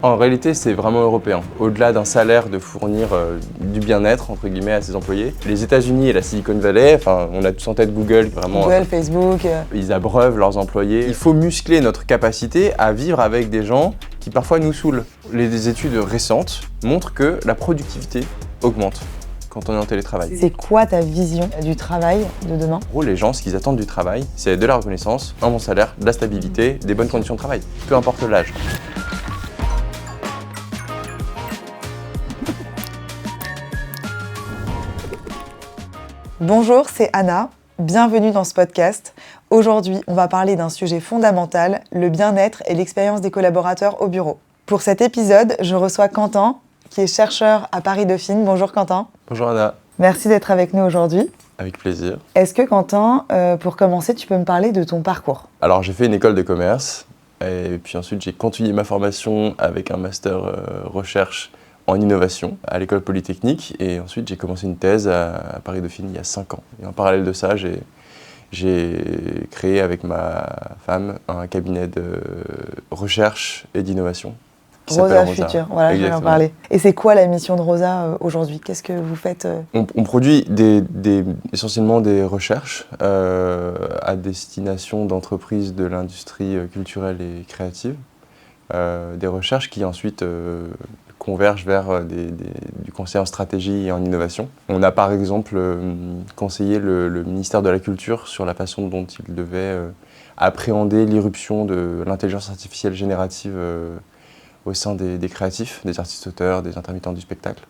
En réalité, c'est vraiment européen. Au-delà d'un salaire de fournir du bien-être, entre guillemets, à ses employés, les États-Unis et la Silicon Valley, on a tous en tête Google, vraiment. Google, Facebook. Ils abreuvent leurs employés. Il faut muscler notre capacité à vivre avec des gens qui parfois nous saoulent. Les études récentes montrent que la productivité augmente quand on est en télétravail. C'est quoi ta vision du travail de demain ? En gros, les gens, ce qu'ils attendent du travail, c'est de la reconnaissance, un bon salaire, de la stabilité, des bonnes conditions de travail, peu importe l'âge. Bonjour, c'est Anna. Bienvenue dans ce podcast. Aujourd'hui, on va parler d'un sujet fondamental, le bien-être et l'expérience des collaborateurs au bureau. Pour cet épisode, je reçois Quentin, qui est chercheur à Paris Dauphine. Bonjour Quentin. Bonjour Anna. Merci d'être avec nous aujourd'hui. Avec plaisir. Est-ce que Quentin, pour commencer, tu peux me parler de ton parcours ? Alors j'ai fait une école de commerce et puis ensuite j'ai continué ma formation avec un master recherche en innovation à l'école polytechnique et ensuite j'ai commencé une thèse à Paris Dauphine il y a 5 ans. Et en parallèle de ça, j'ai créé avec ma femme un cabinet de recherche et d'innovation. Rosa Future, voilà, je vais en parler. Et c'est quoi la mission de Rosa aujourd'hui ? Qu'est-ce que vous faites ? On produit essentiellement des recherches à destination d'entreprises de l'industrie culturelle et créative. Des recherches qui ensuite convergent vers du conseil en stratégie et en innovation. On a par exemple conseillé le ministère de la Culture sur la façon dont il devait appréhender l'irruption de l'intelligence artificielle générative au sein des créatifs, des artistes-auteurs, des intermittents du spectacle,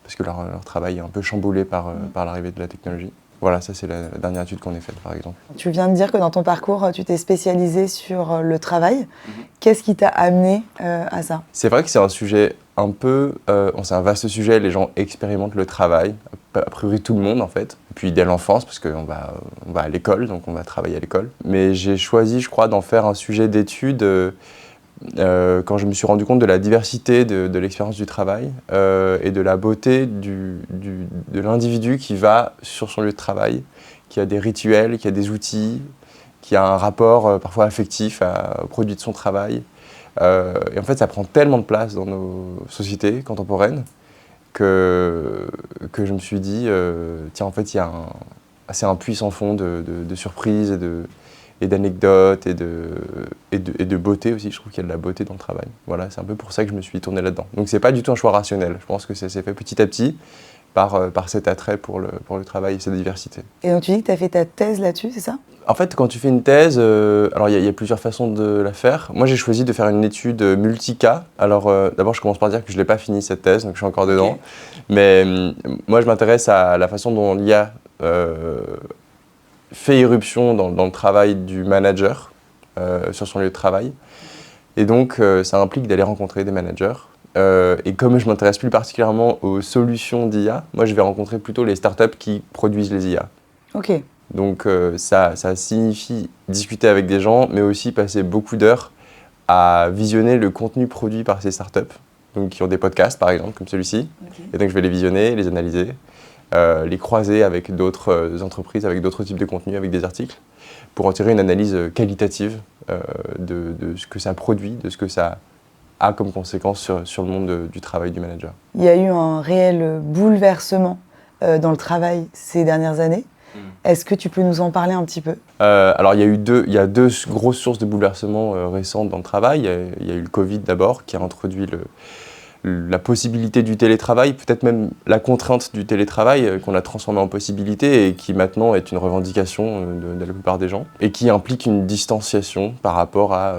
parce que leur travail est un peu chamboulé par l'arrivée de la technologie. Voilà, ça c'est la dernière étude qu'on ait faite par exemple. Tu viens de dire que dans ton parcours, tu t'es spécialisé sur le travail. Qu'est-ce qui t'a amené à ça ? C'est vrai que c'est un sujet un peu... c'est un vaste sujet, les gens expérimentent le travail, a priori tout le monde en fait, puis dès l'enfance, parce qu'on va à l'école, donc on va travailler à l'école. Mais j'ai choisi, je crois, d'en faire un sujet d'étude quand je me suis rendu compte de la diversité de l'expérience du travail et de la beauté de l'individu qui va sur son lieu de travail, qui a des rituels, qui a des outils, qui a un rapport parfois affectif au produit de son travail. Et en fait, ça prend tellement de place dans nos sociétés contemporaines que je me suis dit, tiens, en fait, c'est un puits sans fond de surprises et d'anecdotes et de beauté aussi. Je trouve qu'il y a de la beauté dans le travail. Voilà, c'est un peu pour ça que je me suis tourné là-dedans. Donc c'est pas du tout un choix rationnel. Je pense que ça s'est fait petit à petit par cet attrait pour le travail et cette diversité. Et donc tu dis que tu as fait ta thèse là-dessus, c'est ça ? En fait, quand tu fais une thèse, alors il y a plusieurs façons de la faire. Moi, j'ai choisi de faire une étude multi-cas. Alors d'abord, je commence par dire que je l'ai pas fini cette thèse, donc je suis encore dedans. Okay. Mais moi, je m'intéresse à la façon dont l'IA fait irruption dans le travail du manager sur son lieu de travail. Et donc, ça implique d'aller rencontrer des managers. Et comme je m'intéresse plus particulièrement aux solutions d'IA, moi, je vais rencontrer plutôt les startups qui produisent les IA. Ok. Donc, ça signifie discuter avec des gens, mais aussi passer beaucoup d'heures à visionner le contenu produit par ces startups, donc qui ont des podcasts, par exemple, comme celui-ci. Okay. Et donc, je vais les visionner, les analyser. Les croiser avec d'autres entreprises, avec d'autres types de contenus, avec des articles, pour en tirer une analyse qualitative de ce que ça produit, de ce que ça a comme conséquence sur le monde du travail du manager. Il y a eu un réel bouleversement dans le travail ces dernières années. Est-ce que tu peux nous en parler un petit peu ? Alors il y a deux grosses sources de bouleversement récentes dans le travail. Il y a eu le Covid d'abord, qui a introduit la possibilité du télétravail, peut-être même la contrainte du télétravail qu'on a transformé en possibilité et qui maintenant est une revendication de la plupart des gens et qui implique une distanciation par rapport à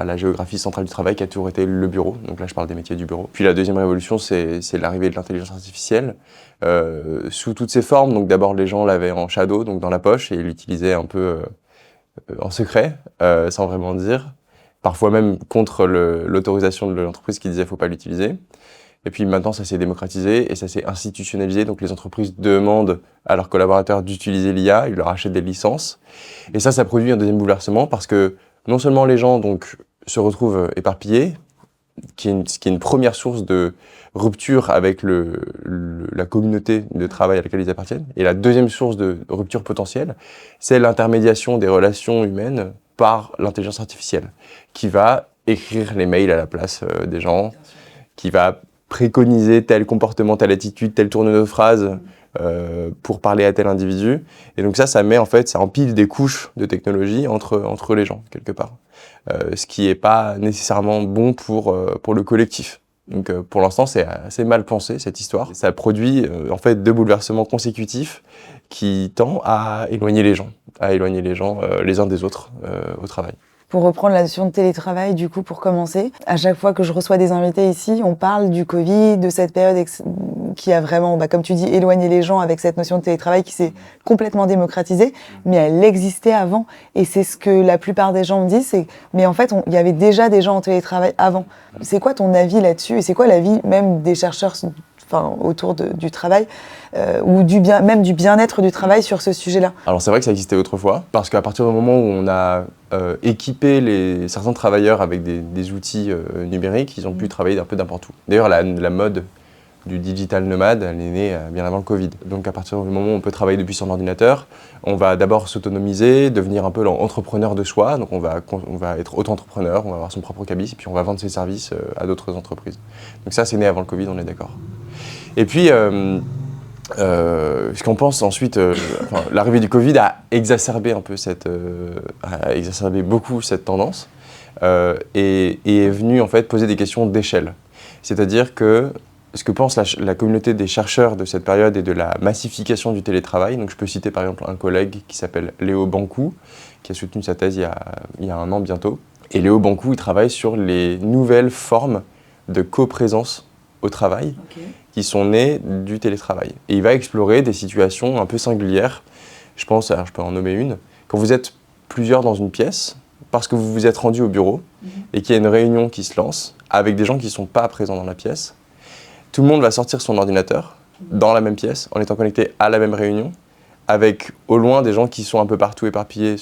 la géographie centrale du travail qui a toujours été le bureau. Donc là, je parle des métiers du bureau. Puis la deuxième révolution, c'est l'arrivée de l'intelligence artificielle sous toutes ses formes. Donc d'abord, les gens l'avaient en shadow, donc dans la poche, et ils l'utilisaient un peu en secret, sans vraiment dire. Parfois même contre l'autorisation de l'entreprise qui disait qu'il ne faut pas l'utiliser. Et puis maintenant, ça s'est démocratisé et ça s'est institutionnalisé. Donc les entreprises demandent à leurs collaborateurs d'utiliser l'IA, ils leur achètent des licences. Et ça produit un deuxième bouleversement parce que non seulement les gens donc, se retrouvent éparpillés, ce qui est une première source de rupture avec la communauté de travail à laquelle ils appartiennent. Et la deuxième source de rupture potentielle, c'est l'intermédiation des relations humaines par l'intelligence artificielle, qui va écrire les mails à la place des gens, qui va préconiser tel comportement, telle attitude, telle tournure de phrase pour parler à tel individu. Et donc ça empile des couches de technologie entre les gens, quelque part. Ce qui n'est pas nécessairement bon pour le collectif. Donc pour l'instant, c'est assez mal pensé, cette histoire. Ça produit en fait 2 bouleversements consécutifs qui tendent à éloigner les gens les uns des autres au travail. Pour reprendre la notion de télétravail, du coup, pour commencer, à chaque fois que je reçois des invités ici, on parle du Covid, de cette période qui a vraiment, comme tu dis, éloigné les gens avec cette notion de télétravail qui s'est complètement démocratisée, mais elle existait avant. Et c'est ce que la plupart des gens me disent, mais en fait, il y avait déjà des gens en télétravail avant. C'est quoi ton avis là-dessus? Et c'est quoi l'avis même des chercheurs autour du travail ou même du bien-être du travail sur ce sujet-là? Alors c'est vrai que ça existait autrefois, parce qu'à partir du moment où on a équipé certains travailleurs avec des outils numériques, ils ont pu travailler d'un peu n'importe où. D'ailleurs, la mode du digital nomade, elle est née bien avant le Covid. Donc à partir du moment où on peut travailler depuis son ordinateur, on va d'abord s'autonomiser, devenir un peu l'entrepreneur de soi. Donc on va être auto-entrepreneur, on va avoir son propre cabis, et puis on va vendre ses services à d'autres entreprises. Donc ça, c'est né avant le Covid, on est d'accord. Et puis, ce qu'on pense ensuite, l'arrivée du Covid a exacerbé beaucoup cette tendance et est venue en fait poser des questions d'échelle. C'est-à-dire que ce que pense la communauté des chercheurs de cette période et de la massification du télétravail, donc je peux citer par exemple un collègue qui s'appelle Léo Bancou, qui a soutenu sa thèse il y a 1 an bientôt. Et Léo Bancou, il travaille sur les nouvelles formes de coprésence au travail qui sont nées du télétravail. Et il va explorer des situations un peu singulières. Je peux en nommer une. Quand vous êtes plusieurs dans une pièce, parce que vous vous êtes rendu au bureau et qu'il y a une réunion qui se lance avec des gens qui ne sont pas présents dans la pièce, tout le monde va sortir son ordinateur dans la même pièce en étant connecté à la même réunion avec au loin des gens qui sont un peu partout éparpillés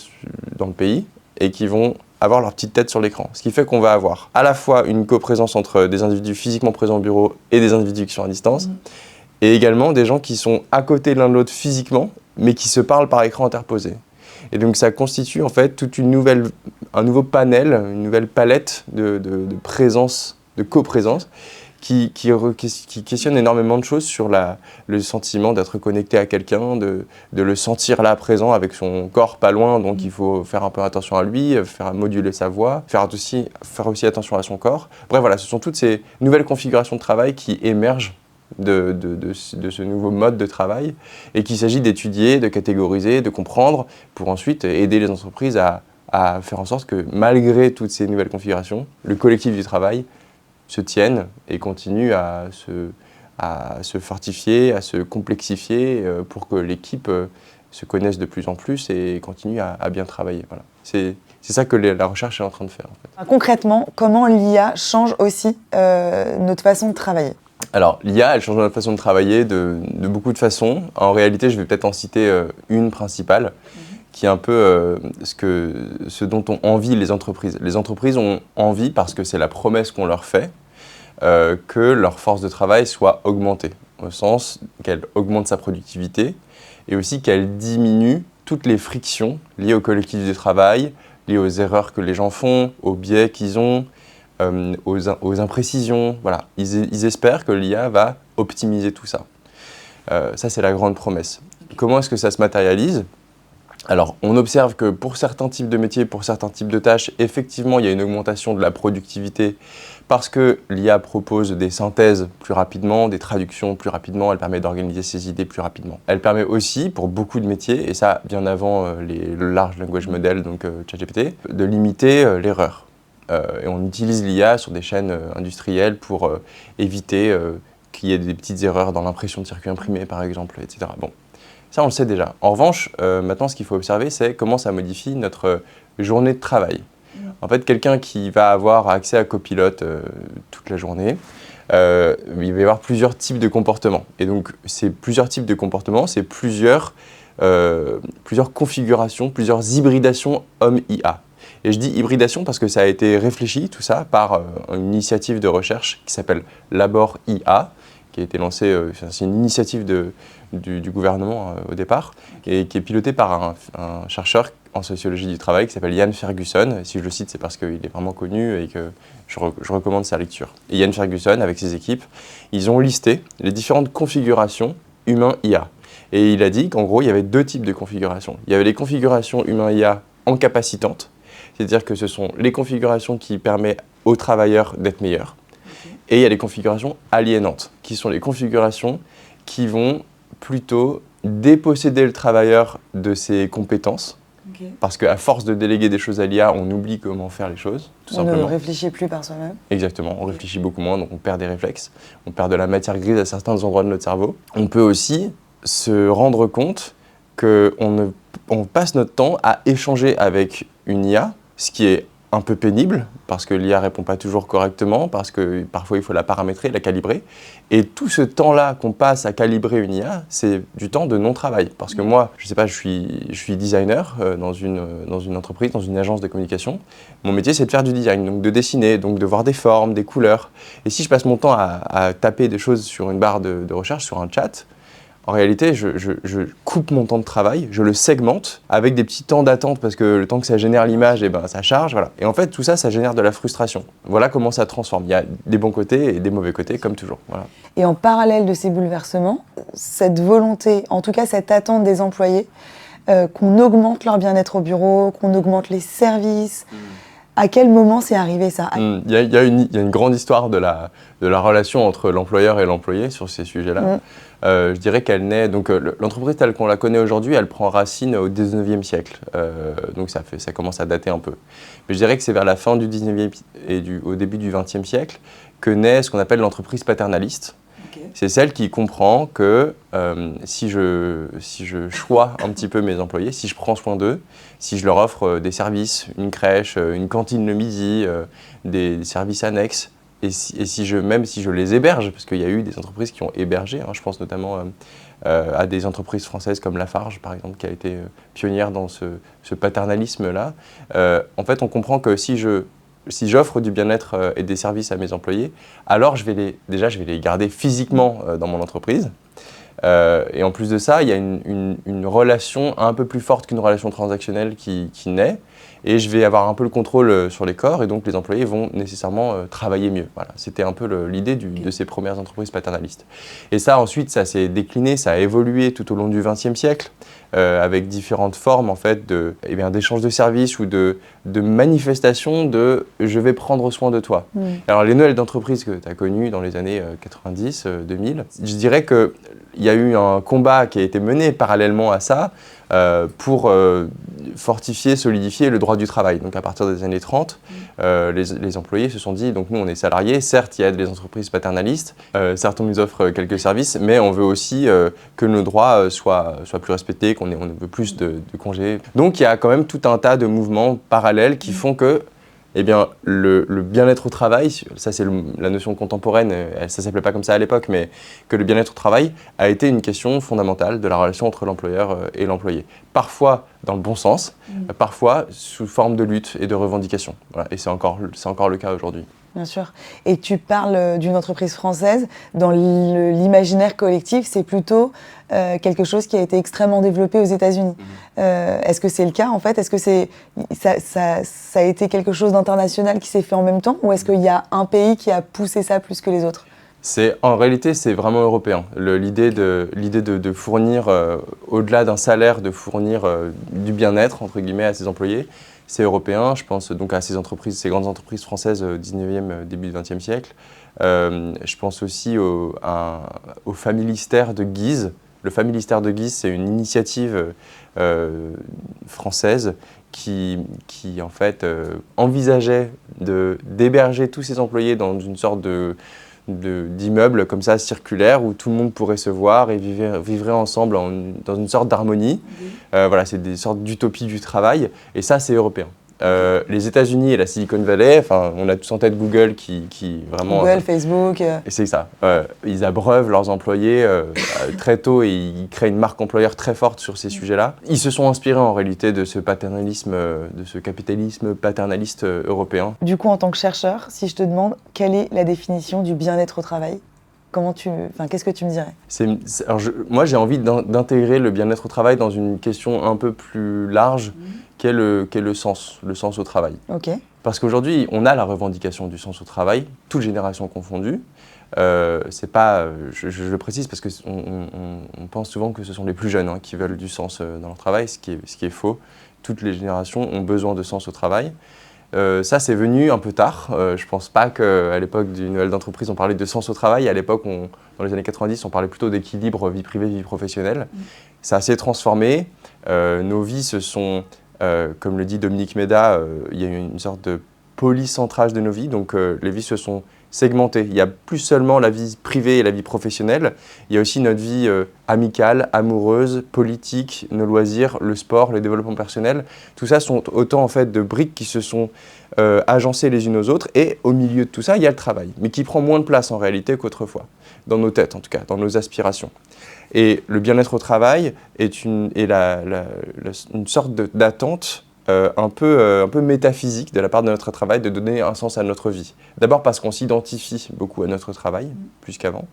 dans le pays et qui vont avoir leur petite tête sur l'écran. Ce qui fait qu'on va avoir à la fois une coprésence entre des individus physiquement présents au bureau et des individus qui sont à distance, et également des gens qui sont à côté l'un de l'autre physiquement, mais qui se parlent par écran interposé. Et donc ça constitue en fait un nouveau panel, une nouvelle palette de présence, de coprésence, qui questionne énormément de choses sur le sentiment d'être connecté à quelqu'un, de le sentir là présent avec son corps pas loin, donc il faut faire un peu attention à lui, faire moduler sa voix, faire aussi attention à son corps. Bref, voilà, ce sont toutes ces nouvelles configurations de travail qui émergent de ce nouveau mode de travail et qu'il s'agit d'étudier, de catégoriser, de comprendre pour ensuite aider les entreprises à faire en sorte que malgré toutes ces nouvelles configurations, le collectif du travail se tiennent et continuent à se fortifier, à se complexifier pour que l'équipe se connaisse de plus en plus et continue à bien travailler. Voilà. C'est ça que la recherche est en train de faire. En fait. Concrètement, comment l'IA change aussi notre façon de travailler ? Alors, l'IA, elle change notre façon de travailler de beaucoup de façons. En réalité, je vais peut-être en citer une principale, qui est un peu ce dont ont envie les entreprises. Les entreprises ont envie, parce que c'est la promesse qu'on leur fait, que leur force de travail soit augmentée, au sens qu'elle augmente sa productivité et aussi qu'elle diminue toutes les frictions liées au collectif de travail, liées aux erreurs que les gens font, aux biais qu'ils ont, aux imprécisions. Voilà. Ils espèrent que l'IA va optimiser tout ça. Ça, c'est la grande promesse. Comment est-ce que ça se matérialise ? Alors, on observe que pour certains types de métiers, pour certains types de tâches, effectivement, il y a une augmentation de la productivité parce que l'IA propose des synthèses plus rapidement, des traductions plus rapidement, elle permet d'organiser ses idées plus rapidement. Elle permet aussi, pour beaucoup de métiers, et ça bien avant le large language model, donc ChatGPT, de limiter l'erreur. Et on utilise l'IA sur des chaînes industrielles pour éviter qu'il y ait des petites erreurs dans l'impression de circuits imprimés, par exemple, etc. Bon. Ça, on le sait déjà. En revanche, maintenant, ce qu'il faut observer, c'est comment ça modifie notre journée de travail. En fait, quelqu'un qui va avoir accès à Copilot toute la journée, il va y avoir plusieurs types de comportements. Et donc, ces plusieurs types de comportements, c'est plusieurs configurations, plusieurs hybridations homme-IA. Et je dis hybridation parce que ça a été réfléchi, tout ça, par une initiative de recherche qui s'appelle Labor IA, qui a été lancée, c'est une initiative du gouvernement au départ, et qui est pilotée par un chercheur en sociologie du travail qui s'appelle Ian Ferguson. Si je le cite, c'est parce qu'il est vraiment connu et que je recommande sa lecture. Et Ian Ferguson, avec ses équipes, ils ont listé les différentes configurations humain-IA. Et il a dit qu'en gros, il y avait 2 types de configurations. Il y avait les configurations humain-IA encapacitantes, c'est-à-dire que ce sont les configurations qui permettent aux travailleurs d'être meilleurs. Et il y a les configurations aliénantes, qui sont les configurations qui vont plutôt déposséder le travailleur de ses compétences, parce qu'à force de déléguer des choses à l'IA, on oublie comment faire les choses, tout simplement. On ne réfléchit plus par soi-même. Exactement, on réfléchit beaucoup moins, donc on perd des réflexes, on perd de la matière grise à certains endroits de notre cerveau. On peut aussi se rendre compte qu'on passe notre temps à échanger avec une IA, ce qui est un peu pénible, parce que l'IA ne répond pas toujours correctement, parce que parfois il faut la paramétrer, la calibrer. Et tout ce temps-là qu'on passe à calibrer une IA, c'est du temps de non-travail. Parce que moi, je sais pas, je suis designer dans une entreprise, dans une agence de communication. Mon métier, c'est de faire du design, donc de dessiner, donc de voir des formes, des couleurs. Et si je passe mon temps à taper des choses sur une barre de recherche, sur un chat, en réalité, je coupe mon temps de travail, je le segmente avec des petits temps d'attente parce que le temps que ça génère l'image, ça charge. Voilà. Et en fait, tout ça, ça génère de la frustration. Voilà comment ça transforme. Il y a des bons côtés et des mauvais côtés, comme toujours. Voilà. Et en parallèle de ces bouleversements, cette volonté, en tout cas cette attente des employés, qu'on augmente leur bien-être au bureau, qu'on augmente les services. À quel moment c'est arrivé ça ? Il y a une grande histoire de la relation entre l'employeur et l'employé sur ces sujets-là. Je dirais qu'elle naît, donc l'entreprise telle qu'on la connaît aujourd'hui, elle prend racine au 19e siècle. Donc ça commence à dater un peu. Mais je dirais que c'est vers la fin du 19e et au début du 20e siècle que naît ce qu'on appelle l'entreprise paternaliste. Okay. C'est celle qui comprend que si je choisis un petit peu mes employés, si je prends soin d'eux, si je leur offre des services, une crèche, une cantine le midi, des services annexes, même si je les héberge, parce qu'il y a eu des entreprises qui ont hébergé, je pense notamment à des entreprises françaises comme Lafarge, par exemple, qui a été pionnière dans ce paternalisme-là. En fait, on comprend que si j'offre du bien-être et des services à mes employés, alors je vais les garder physiquement dans mon entreprise. Et en plus de ça, il y a une relation un peu plus forte qu'une relation transactionnelle qui naît. Et je vais avoir un peu le contrôle sur les corps et donc les employés vont nécessairement travailler mieux. Voilà. C'était un peu l'idée de ces premières entreprises paternalistes. Et ça, ensuite, ça s'est décliné, ça a évolué tout au long du XXe siècle avec différentes formes en fait, d'échange de services ou de manifestations de « je vais prendre soin de toi ». Alors les modèles d'entreprise que tu as connus dans les années 90, 2000, je dirais qu'il y a eu un combat qui a été mené parallèlement à ça pour fortifier, solidifier le droit du travail. Donc à partir des années 30, les employés se sont dit, donc nous on est salariés, certes il y a des entreprises paternalistes, certes on nous offre quelques services, mais on veut aussi que nos droits soient plus respectés, on veut plus de congés. Donc il y a quand même tout un tas de mouvements parallèles qui font que le bien-être au travail, ça c'est la notion contemporaine, ça ne s'appelait pas comme ça à l'époque, mais que le bien-être au travail a été une question fondamentale de la relation entre l'employeur et l'employé. Parfois dans le bon sens, parfois sous forme de lutte et de revendication. Voilà. Et c'est encore le cas aujourd'hui. Bien sûr. Et tu parles d'une entreprise française. Dans l'imaginaire collectif, c'est plutôt quelque chose qui a été extrêmement développé aux États-Unis. Est-ce que c'est le cas en fait ? Est-ce que ça a été quelque chose d'international qui s'est fait en même temps ? Ou est-ce qu'il y a un pays qui a poussé ça plus que les autres ? En réalité, c'est vraiment européen. L'idée de fournir, au-delà d'un salaire, de fournir du bien-être, entre guillemets, à ses employés, c'est européen. Je pense donc à ces grandes entreprises françaises au 19e, début du 20e siècle. Je pense aussi au Familistère de Guise. Le Familistère de Guise, c'est une initiative française qui en fait, envisageait d'héberger tous ses employés dans une sorte d'immeuble comme ça, circulaire, où tout le monde pourrait se voir et vivrait ensemble dans une sorte d'harmonie. Voilà, c'est des sortes d'utopie du travail, et ça, c'est européen. Les États-Unis et la Silicon Valley, on a tous en tête Google qui vraiment... Google, Facebook... C'est ça. Ils abreuvent leurs employés très tôt et ils créent une marque employeur très forte sur ces sujets-là. Ils se sont inspirés en réalité de ce paternalisme, de ce capitalisme paternaliste européen. Du coup, en tant que chercheur, si je te demande quelle est la définition du bien-être au travail ? Qu'est-ce que tu me dirais ? Moi, j'ai envie d'intégrer le bien-être au travail dans une question un peu plus large, qu'est le sens au travail. Ok. Parce qu'aujourd'hui, on a la revendication du sens au travail, toutes générations confondues. C'est pas, je le précise parce qu'on pense souvent que ce sont les plus jeunes qui veulent du sens dans leur travail, ce qui est faux. Toutes les générations ont besoin de sens au travail. Ça, c'est venu un peu tard. Je ne pense pas qu'à l'époque du Noël d'entreprise, on parlait de sens au travail. À l'époque, dans les années 90, on parlait plutôt d'équilibre vie privée, vie professionnelle. Ça s'est transformé. Nos vies se sont, comme le dit Dominique Méda, il y a eu une sorte de polycentrage de nos vies. Donc, les vies se sont segmentées. Il n'y a plus seulement la vie privée et la vie professionnelle. Il y a aussi notre vie amicale, amoureuse, politique, nos loisirs, le sport, le développement personnel. Tout ça sont autant en fait de briques qui se sont agencées les unes aux autres. Et au milieu de tout ça, il y a le travail, mais qui prend moins de place en réalité qu'autrefois, dans nos têtes en tout cas, dans nos aspirations. Et le bien-être au travail est une sorte d'attente un peu métaphysique de la part de notre travail, de donner un sens à notre vie. D'abord parce qu'on s'identifie beaucoup à notre travail, plus qu'avant,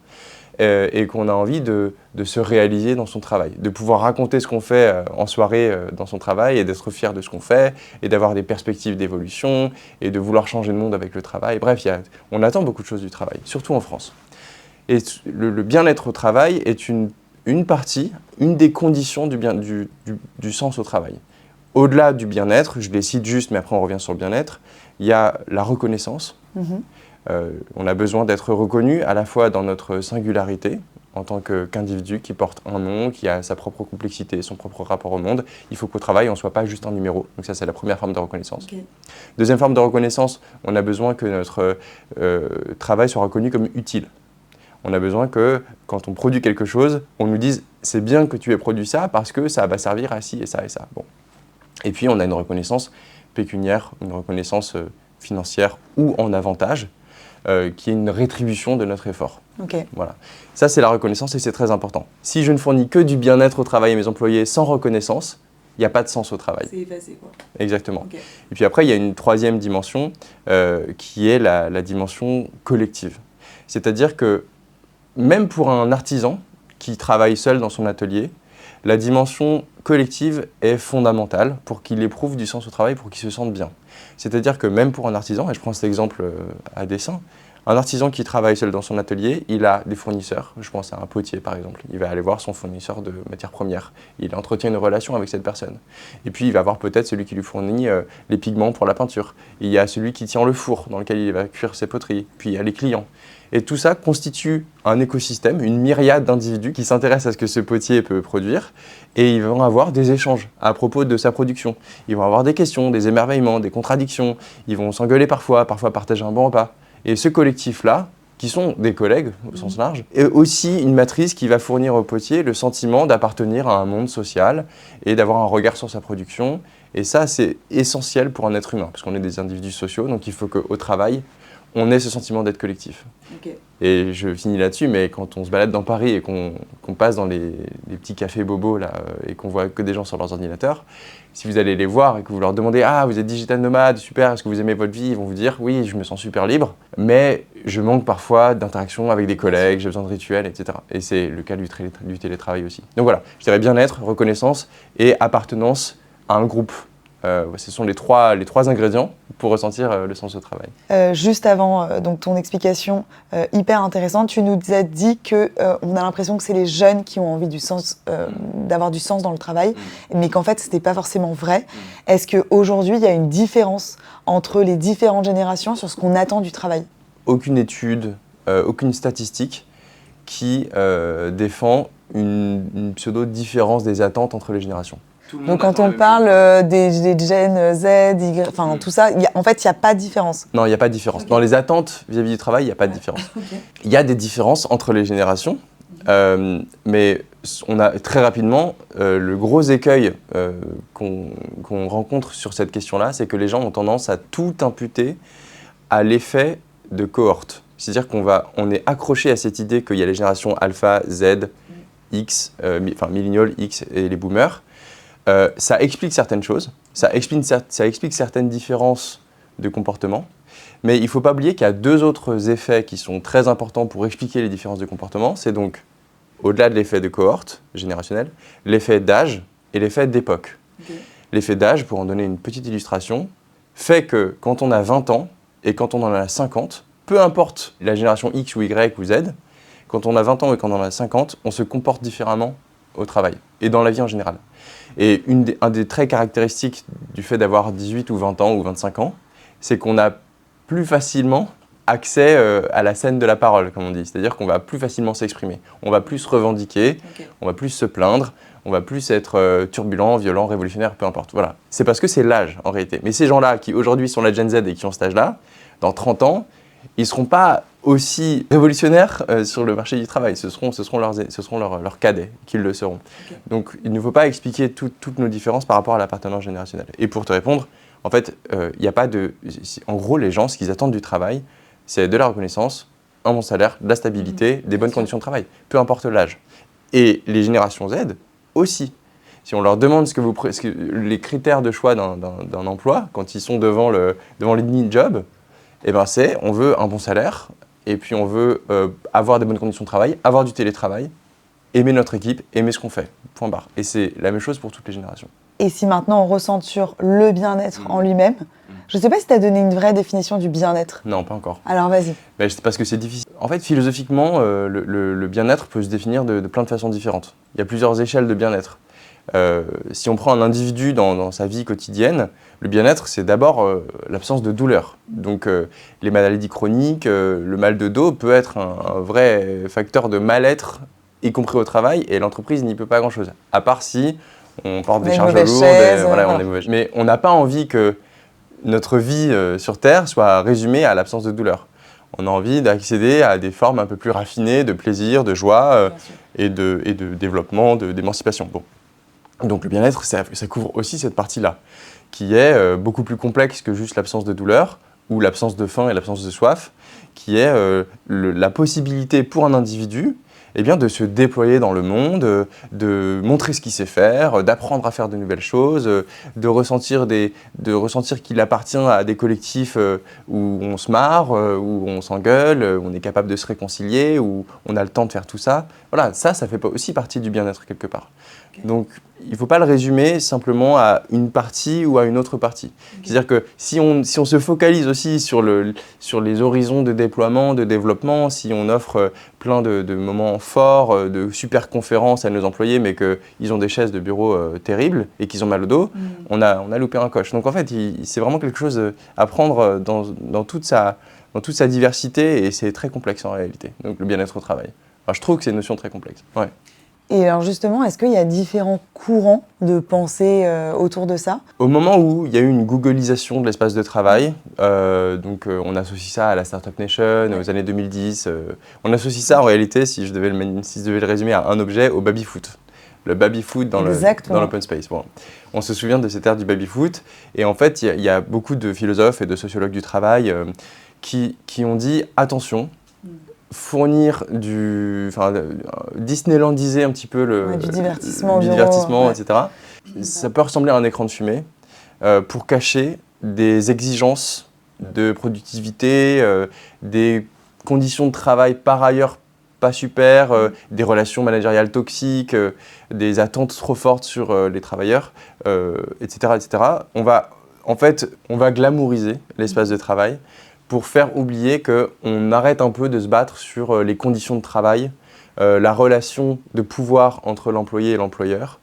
et qu'on a envie de se réaliser dans son travail, de pouvoir raconter ce qu'on fait en soirée dans son travail et d'être fier de ce qu'on fait, et d'avoir des perspectives d'évolution, et de vouloir changer le monde avec le travail. Bref, on attend beaucoup de choses du travail, surtout en France. Et le bien-être au travail est une partie, une des conditions du sens au travail. Au-delà du bien-être, je les cite juste, mais après on revient sur le bien-être, il y a la reconnaissance. On a besoin d'être reconnu à la fois dans notre singularité, en tant qu'individu qui porte un nom, qui a sa propre complexité, son propre rapport au monde. Il faut qu'au travail, on ne soit pas juste un numéro. Donc ça, c'est la première forme de reconnaissance. Okay. Deuxième forme de reconnaissance, on a besoin que notre travail soit reconnu comme utile. On a besoin que, quand on produit quelque chose, on nous dise « c'est bien que tu aies produit ça parce que ça va servir à ci et ça et ça ». Bon. Et puis, on a une reconnaissance pécuniaire, une reconnaissance financière ou en avantage, qui est une rétribution de notre effort. Okay. Voilà. Ça, c'est la reconnaissance et c'est très important. Si je ne fournis que du bien-être au travail à mes employés sans reconnaissance, il n'y a pas de sens au travail. C'est effacé, quoi. Exactement. Okay. Et puis après, il y a une troisième dimension qui est la dimension collective. C'est-à-dire que même pour un artisan qui travaille seul dans son atelier, la dimension collective est fondamentale pour qu'il éprouve du sens au travail, pour qu'il se sente bien. C'est-à-dire que même pour un artisan, et je prends cet exemple à dessein, un artisan qui travaille seul dans son atelier, il a des fournisseurs, je pense à un potier par exemple, il va aller voir son fournisseur de matières premières, il entretient une relation avec cette personne. Et puis il va voir peut-être celui qui lui fournit les pigments pour la peinture, il y a celui qui tient le four dans lequel il va cuire ses poteries, puis il y a les clients. Et tout ça constitue un écosystème, une myriade d'individus qui s'intéressent à ce que ce potier peut produire et ils vont avoir des échanges à propos de sa production. Ils vont avoir des questions, des émerveillements, des contradictions, ils vont s'engueuler parfois partager un bon repas. Et ce collectif-là, qui sont des collègues au sens large, est aussi une matrice qui va fournir au potier le sentiment d'appartenir à un monde social et d'avoir un regard sur sa production. Et ça, c'est essentiel pour un être humain, parce qu'on est des individus sociaux, donc il faut qu'au travail, on ait ce sentiment d'être collectif. Okay. Et je finis là-dessus, mais quand on se balade dans Paris et qu'on passe dans les petits cafés bobos là, et qu'on voit que des gens sur leurs ordinateurs, si vous allez les voir et que vous leur demandez « Ah, vous êtes digital nomade, super, est-ce que vous aimez votre vie ?» Ils vont vous dire « Oui, je me sens super libre, mais je manque parfois d'interaction avec des collègues, j'ai besoin de rituels, etc. » Et c'est le cas du télétravail aussi. Donc voilà, je dirais bien-être, reconnaissance et appartenance à un groupe. Ce sont les trois ingrédients pour ressentir le sens au travail. Juste avant donc ton explication hyper intéressante, tu nous as dit qu'on a l'impression que c'est les jeunes qui ont envie d'avoir du sens dans le travail, mais qu'en fait, ce n'était pas forcément vrai. Est-ce qu'aujourd'hui, il y a une différence entre les différentes générations sur ce qu'on attend du travail ? Aucune étude, aucune statistique qui défend une pseudo-différence des attentes entre les générations. Donc quand on parle des gènes Z, Y, enfin tout ça, en fait, il n'y a pas de différence. Non, il n'y a pas de différence. Okay. Dans les attentes vis-à-vis du travail, il n'y a pas de différence. Okay. Il y a des différences entre les générations, mais on a très rapidement, le gros écueil qu'on rencontre sur cette question-là, c'est que les gens ont tendance à tout imputer à l'effet de cohorte. C'est-à-dire qu'on est accroché à cette idée qu'il y a les générations alpha, Z, X, enfin millénials, X et les boomers. Ça explique certaines choses, ça explique certaines différences de comportement, mais il ne faut pas oublier qu'il y a deux autres effets qui sont très importants pour expliquer les différences de comportement. C'est donc, au-delà de l'effet de cohorte générationnel, l'effet d'âge et l'effet d'époque. Okay. L'effet d'âge, pour en donner une petite illustration, fait que quand on a 20 ans et quand on en a 50, peu importe la génération X ou Y ou Z, quand on a 20 ans et quand on en a 50, on se comporte différemment au travail et dans la vie en général. Et un des traits caractéristiques du fait d'avoir 18 ou 20 ans ou 25 ans, c'est qu'on a plus facilement accès à la scène de la parole, comme on dit. C'est-à-dire qu'on va plus facilement s'exprimer. On va plus se revendiquer, on va plus se plaindre, on va plus être turbulent, violent, révolutionnaire, peu importe. Voilà. C'est parce que c'est l'âge, en réalité. Mais ces gens-là, qui aujourd'hui sont la Gen Z et qui ont cet âge-là, dans 30 ans, ils ne seront pas aussi révolutionnaires sur le marché du travail. Ce seront leurs cadets qui le seront. Okay. Donc, il ne faut pas expliquer toutes nos différences par rapport à l'appartenance générationnelle. Et pour te répondre, en fait, il n'y a pas de... En gros, les gens, ce qu'ils attendent du travail, c'est de la reconnaissance, un bon salaire, de la stabilité, des bonnes conditions de travail, peu importe l'âge. Et les générations Z aussi. Si on leur demande les critères de choix d'un emploi, quand ils sont devant l'ennemi de job, eh ben on veut un bon salaire, et puis on veut avoir des bonnes conditions de travail, avoir du télétravail, aimer notre équipe, aimer ce qu'on fait, point barre. Et c'est la même chose pour toutes les générations. Et si maintenant on recentre sur le bien-être en lui-même, je ne sais pas si tu as donné une vraie définition du bien-être. Non, pas encore. Alors vas-y. Parce que c'est difficile. En fait, philosophiquement, le bien-être peut se définir de plein de façons différentes. Il y a plusieurs échelles de bien-être. Si on prend un individu dans sa vie quotidienne, le bien-être, c'est d'abord l'absence de douleur. Donc les maladies chroniques, le mal de dos peut être un vrai facteur de mal-être, y compris au travail, et l'entreprise n'y peut pas grand-chose. À part si on porte des charges lourdes, on est mauvais. Mais on n'a pas envie que notre vie sur Terre soit résumée à l'absence de douleur. On a envie d'accéder à des formes un peu plus raffinées de plaisir, de joie et de développement, d'émancipation. Bon. Donc le bien-être, ça couvre aussi cette partie-là, qui est beaucoup plus complexe que juste l'absence de douleur ou l'absence de faim et l'absence de soif, qui est la possibilité pour un individu de se déployer dans le monde, de montrer ce qu'il sait faire, d'apprendre à faire de nouvelles choses, de ressentir qu'il appartient à des collectifs où on se marre, où on s'engueule, où on est capable de se réconcilier, où on a le temps de faire tout ça. Voilà, ça fait aussi partie du bien-être quelque part. Okay. Donc, il ne faut pas le résumer simplement à une partie ou à une autre partie. Okay. C'est-à-dire que si on se focalise aussi sur les horizons de déploiement, de développement, si on offre plein de moments forts, de super conférences à nos employés, mais qu'ils ont des chaises de bureau terribles et qu'ils ont mal au dos, on a loupé un coche. Donc en fait, c'est vraiment quelque chose à prendre dans toute sa diversité et c'est très complexe en réalité, donc le bien-être au travail. Enfin, je trouve que c'est une notion très complexe. Ouais. Et alors justement, est-ce qu'il y a différents courants de pensée autour de ça ? Au moment où il y a eu une googlisation de l'espace de travail, on associe ça à la Startup Nation, aux années 2010. On associe ça en réalité, si je devais le résumer à un objet, au baby-foot. Le baby-foot dans l'open space. Bon. On se souvient de cette ère du baby-foot. Et en fait, il y a beaucoup de philosophes et de sociologues du travail qui ont dit « attention ». Fournir Disneylandiser un petit peu du divertissement, etc. Ça peut ressembler à un écran de fumée pour cacher des exigences de productivité, des conditions de travail par ailleurs pas super, des relations managériales toxiques, des attentes trop fortes sur les travailleurs, etc., etc. On va glamouriser l'espace de travail pour faire oublier qu'on arrête un peu de se battre sur les conditions de travail, la relation de pouvoir entre l'employé et l'employeur.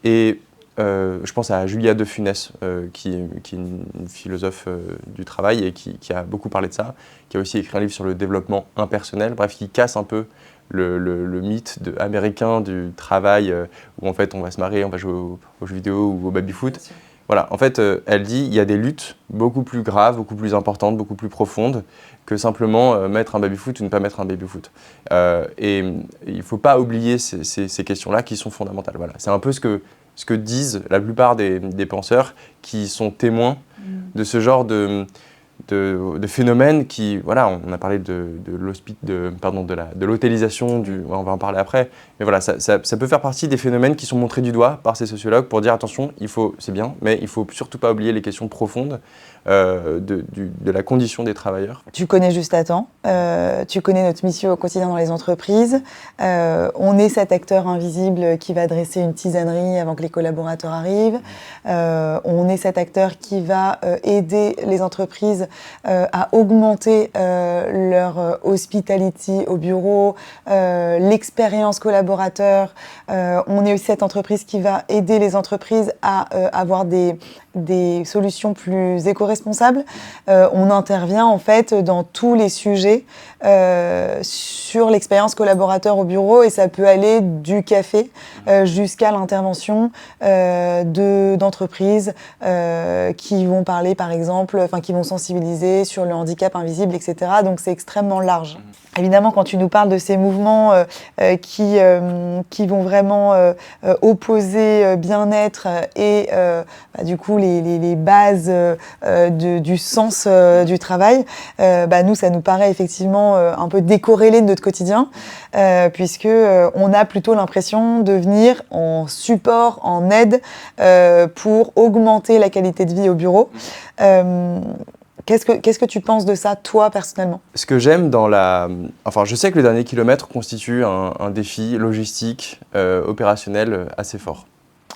Et je pense à Julia de Funès, qui est une philosophe du travail et qui a beaucoup parlé de ça, qui a aussi écrit un livre sur le développement impersonnel, bref, qui casse un peu le mythe américain du travail où en fait on va se marrer, on va jouer aux jeux vidéo ou au baby-foot. Voilà, en fait, elle dit qu'il y a des luttes beaucoup plus graves, beaucoup plus importantes, beaucoup plus profondes que simplement mettre un baby-foot ou ne pas mettre un baby-foot. Et il ne faut pas oublier ces questions-là qui sont fondamentales. Voilà. C'est un peu ce que disent la plupart des penseurs qui sont témoins de ce genre de de phénomènes qui, voilà, on a parlé de l'hôtélisation, on va en parler après, mais voilà, ça peut faire partie des phénomènes qui sont montrés du doigt par ces sociologues pour dire attention, c'est bien, mais il ne faut surtout pas oublier les questions profondes de la condition des travailleurs. Tu connais Juste à temps, tu connais notre mission au quotidien dans les entreprises. On est cet acteur invisible qui va dresser une tisanerie avant que les collaborateurs arrivent. On est cet acteur qui va aider les entreprises à augmenter leur hospitality au bureau, l'expérience collaborateur. On est aussi cette entreprise qui va aider les entreprises à avoir des solutions plus éco-responsables. On intervient en fait dans tous les sujets sur l'expérience collaborateur au bureau et ça peut aller du café jusqu'à l'intervention d'entreprises qui vont parler par exemple, qui vont sensibiliser sur le handicap invisible, etc. Donc c'est extrêmement large. Évidemment, quand tu nous parles de ces mouvements qui vont vraiment opposer bien-être et du coup les bases du sens du travail, nous, ça nous paraît effectivement un peu décorrélé de notre quotidien, puisque on a plutôt l'impression de venir en support, en aide pour augmenter la qualité de vie au bureau. Qu'est-ce que tu penses de ça, toi, personnellement ? Ce que j'aime je sais que le dernier kilomètre constitue un défi logistique, opérationnel assez fort.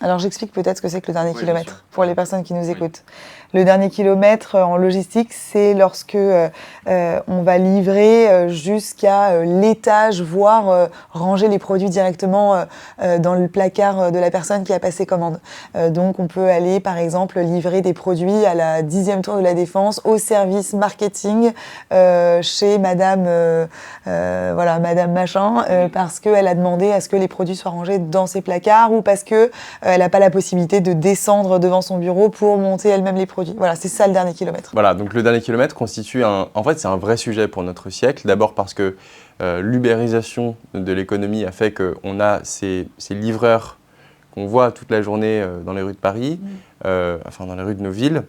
Alors, j'explique peut-être ce que c'est que le dernier kilomètre pour les personnes qui nous écoutent. Le dernier kilomètre en logistique, c'est lorsque on va livrer jusqu'à l'étage, voire ranger les produits directement dans le placard de la personne qui a passé commande. Donc, on peut aller, par exemple, livrer des produits à la 10e tour de la Défense, au service marketing, chez Madame Machin, parce qu'elle a demandé à ce que les produits soient rangés dans ses placards ou parce que elle n'a pas la possibilité de descendre devant son bureau pour monter elle-même les produits. Voilà, c'est ça le dernier kilomètre. Voilà, donc le dernier kilomètre constitue c'est un vrai sujet pour notre siècle. D'abord parce que l'ubérisation de l'économie a fait qu'on a ces livreurs qu'on voit toute la journée dans les rues de Paris, dans les rues de nos villes,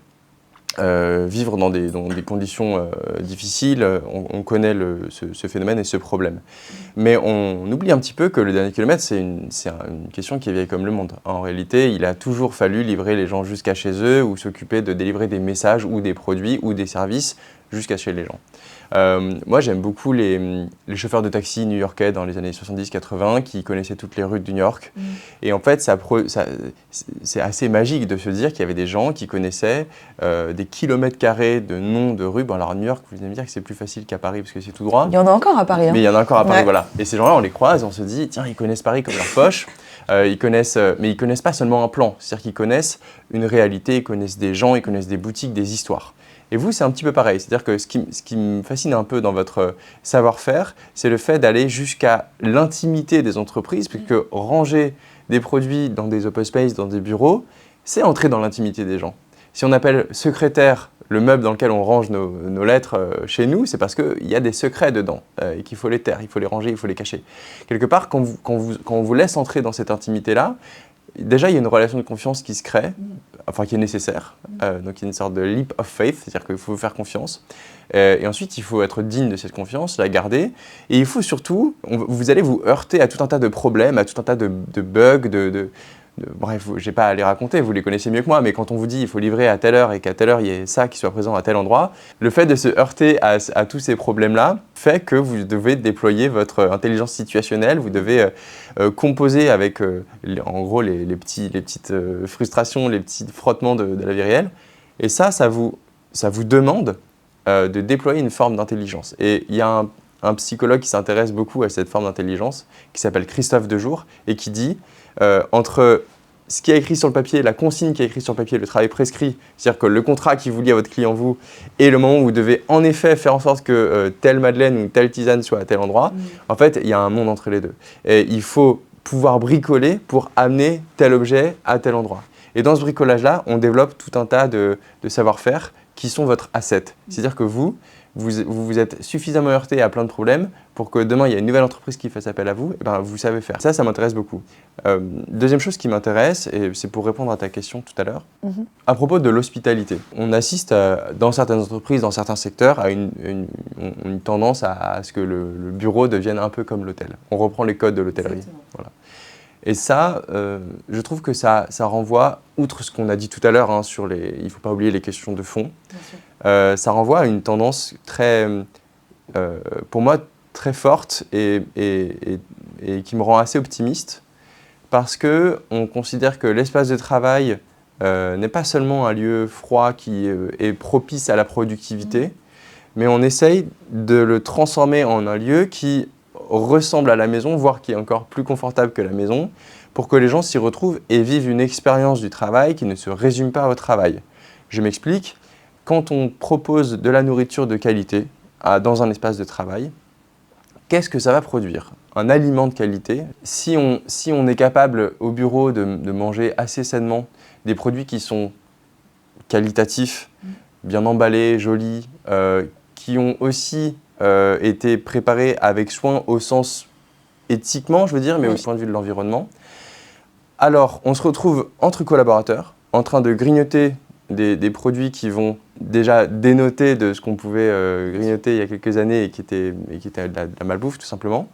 vivre dans des conditions difficiles. On connaît ce phénomène et ce problème. Mais on oublie un petit peu que le dernier kilomètre, c'est une question qui est vieille comme le monde. En réalité, il a toujours fallu livrer les gens jusqu'à chez eux ou s'occuper de délivrer des messages ou des produits ou des services jusqu'à chez les gens. Moi, j'aime beaucoup les chauffeurs de taxi new-yorkais dans les années 70-80 qui connaissaient toutes les rues de New York. Et en fait, c'est assez magique de se dire qu'il y avait des gens qui connaissaient des kilomètres carrés de noms de rues. Bon, alors à New York, vous allez me dire que c'est plus facile qu'à Paris parce que c'est tout droit. Il y en a encore à Paris. Mais il y en a encore à Paris, voilà. Et ces gens-là, on les croise, on se dit, tiens, ils connaissent Paris comme leur poche. Mais ils connaissent pas seulement un plan. C'est-à-dire qu'ils connaissent une réalité, ils connaissent des gens, ils connaissent des boutiques, des histoires. Et vous, c'est un petit peu pareil. C'est-à-dire que ce qui me fascine un peu dans votre savoir-faire, c'est le fait d'aller jusqu'à l'intimité des entreprises, puisque ranger des produits dans des open space, dans des bureaux, c'est entrer dans l'intimité des gens. Si on appelle secrétaire le meuble dans lequel on range nos lettres chez nous, c'est parce qu'il y a des secrets dedans et qu'il faut les taire, il faut les ranger, il faut les cacher. Quelque part, quand on vous laisse entrer dans cette intimité-là, déjà, il y a une relation de confiance qui se crée, qui est nécessaire. Donc, il y a une sorte de leap of faith, c'est-à-dire qu'il faut faire confiance. Et ensuite, il faut être digne de cette confiance, la garder. Et il faut surtout, vous allez vous heurter à tout un tas de problèmes, à tout un tas de bugs, bref, je n'ai pas à les raconter, vous les connaissez mieux que moi, mais quand on vous dit qu'il faut livrer à telle heure et qu'à telle heure, il y ait ça qui soit présent à tel endroit, le fait de se heurter à tous ces problèmes-là fait que vous devez déployer votre intelligence situationnelle, vous devez composer avec, en gros, les petites frustrations, les petits frottements de la vie réelle. Et ça vous demande de déployer une forme d'intelligence. Et il y a un psychologue qui s'intéresse beaucoup à cette forme d'intelligence, qui s'appelle Christophe Dejour, et qui dit entre ce qui est écrit sur le papier, la consigne qui est écrite sur le papier, le travail prescrit, c'est-à-dire que le contrat qui vous lie à votre client, vous, et le moment où vous devez en effet faire en sorte que telle madeleine ou telle tisane soit à tel endroit, en fait, il y a un monde entre les deux. Et il faut pouvoir bricoler pour amener tel objet à tel endroit. Et dans ce bricolage-là, on développe tout un tas de savoir-faire qui sont votre asset. C'est-à-dire que vous, vous êtes suffisamment heurté à plein de problèmes pour que demain, il y a une nouvelle entreprise qui fasse appel à vous, et ben, vous savez faire. Ça m'intéresse beaucoup. Deuxième chose qui m'intéresse, et c'est pour répondre à ta question tout à l'heure, à propos de l'hospitalité. On assiste dans certaines entreprises, dans certains secteurs, à une tendance à ce que le bureau devienne un peu comme l'hôtel. On reprend les codes de l'hôtellerie. Voilà. Et ça, je trouve que ça renvoie, outre ce qu'on a dit tout à l'heure, sur il ne faut pas oublier les questions de fond, ça renvoie à une tendance très, pour moi, très forte et qui me rend assez optimiste, parce qu'on considère que l'espace de travail n'est pas seulement un lieu froid qui est propice à la productivité, mais on essaye de le transformer en un lieu qui ressemble à la maison, voire qui est encore plus confortable que la maison, pour que les gens s'y retrouvent et vivent une expérience du travail qui ne se résume pas au travail. Je m'explique, quand on propose de la nourriture de qualité dans un espace de travail, qu'est-ce que ça va produire ? Un aliment de qualité. Si on est capable au bureau de manger assez sainement des produits qui sont qualitatifs, bien emballés, jolis, qui ont aussi été préparés avec soin au sens éthiquement, je veux dire, mais au point de vue de l'environnement. Alors, on se retrouve entre collaborateurs, en train de grignoter des produits qui vont déjà dénoter de ce qu'on pouvait grignoter il y a quelques années et qui était de la malbouffe, tout simplement.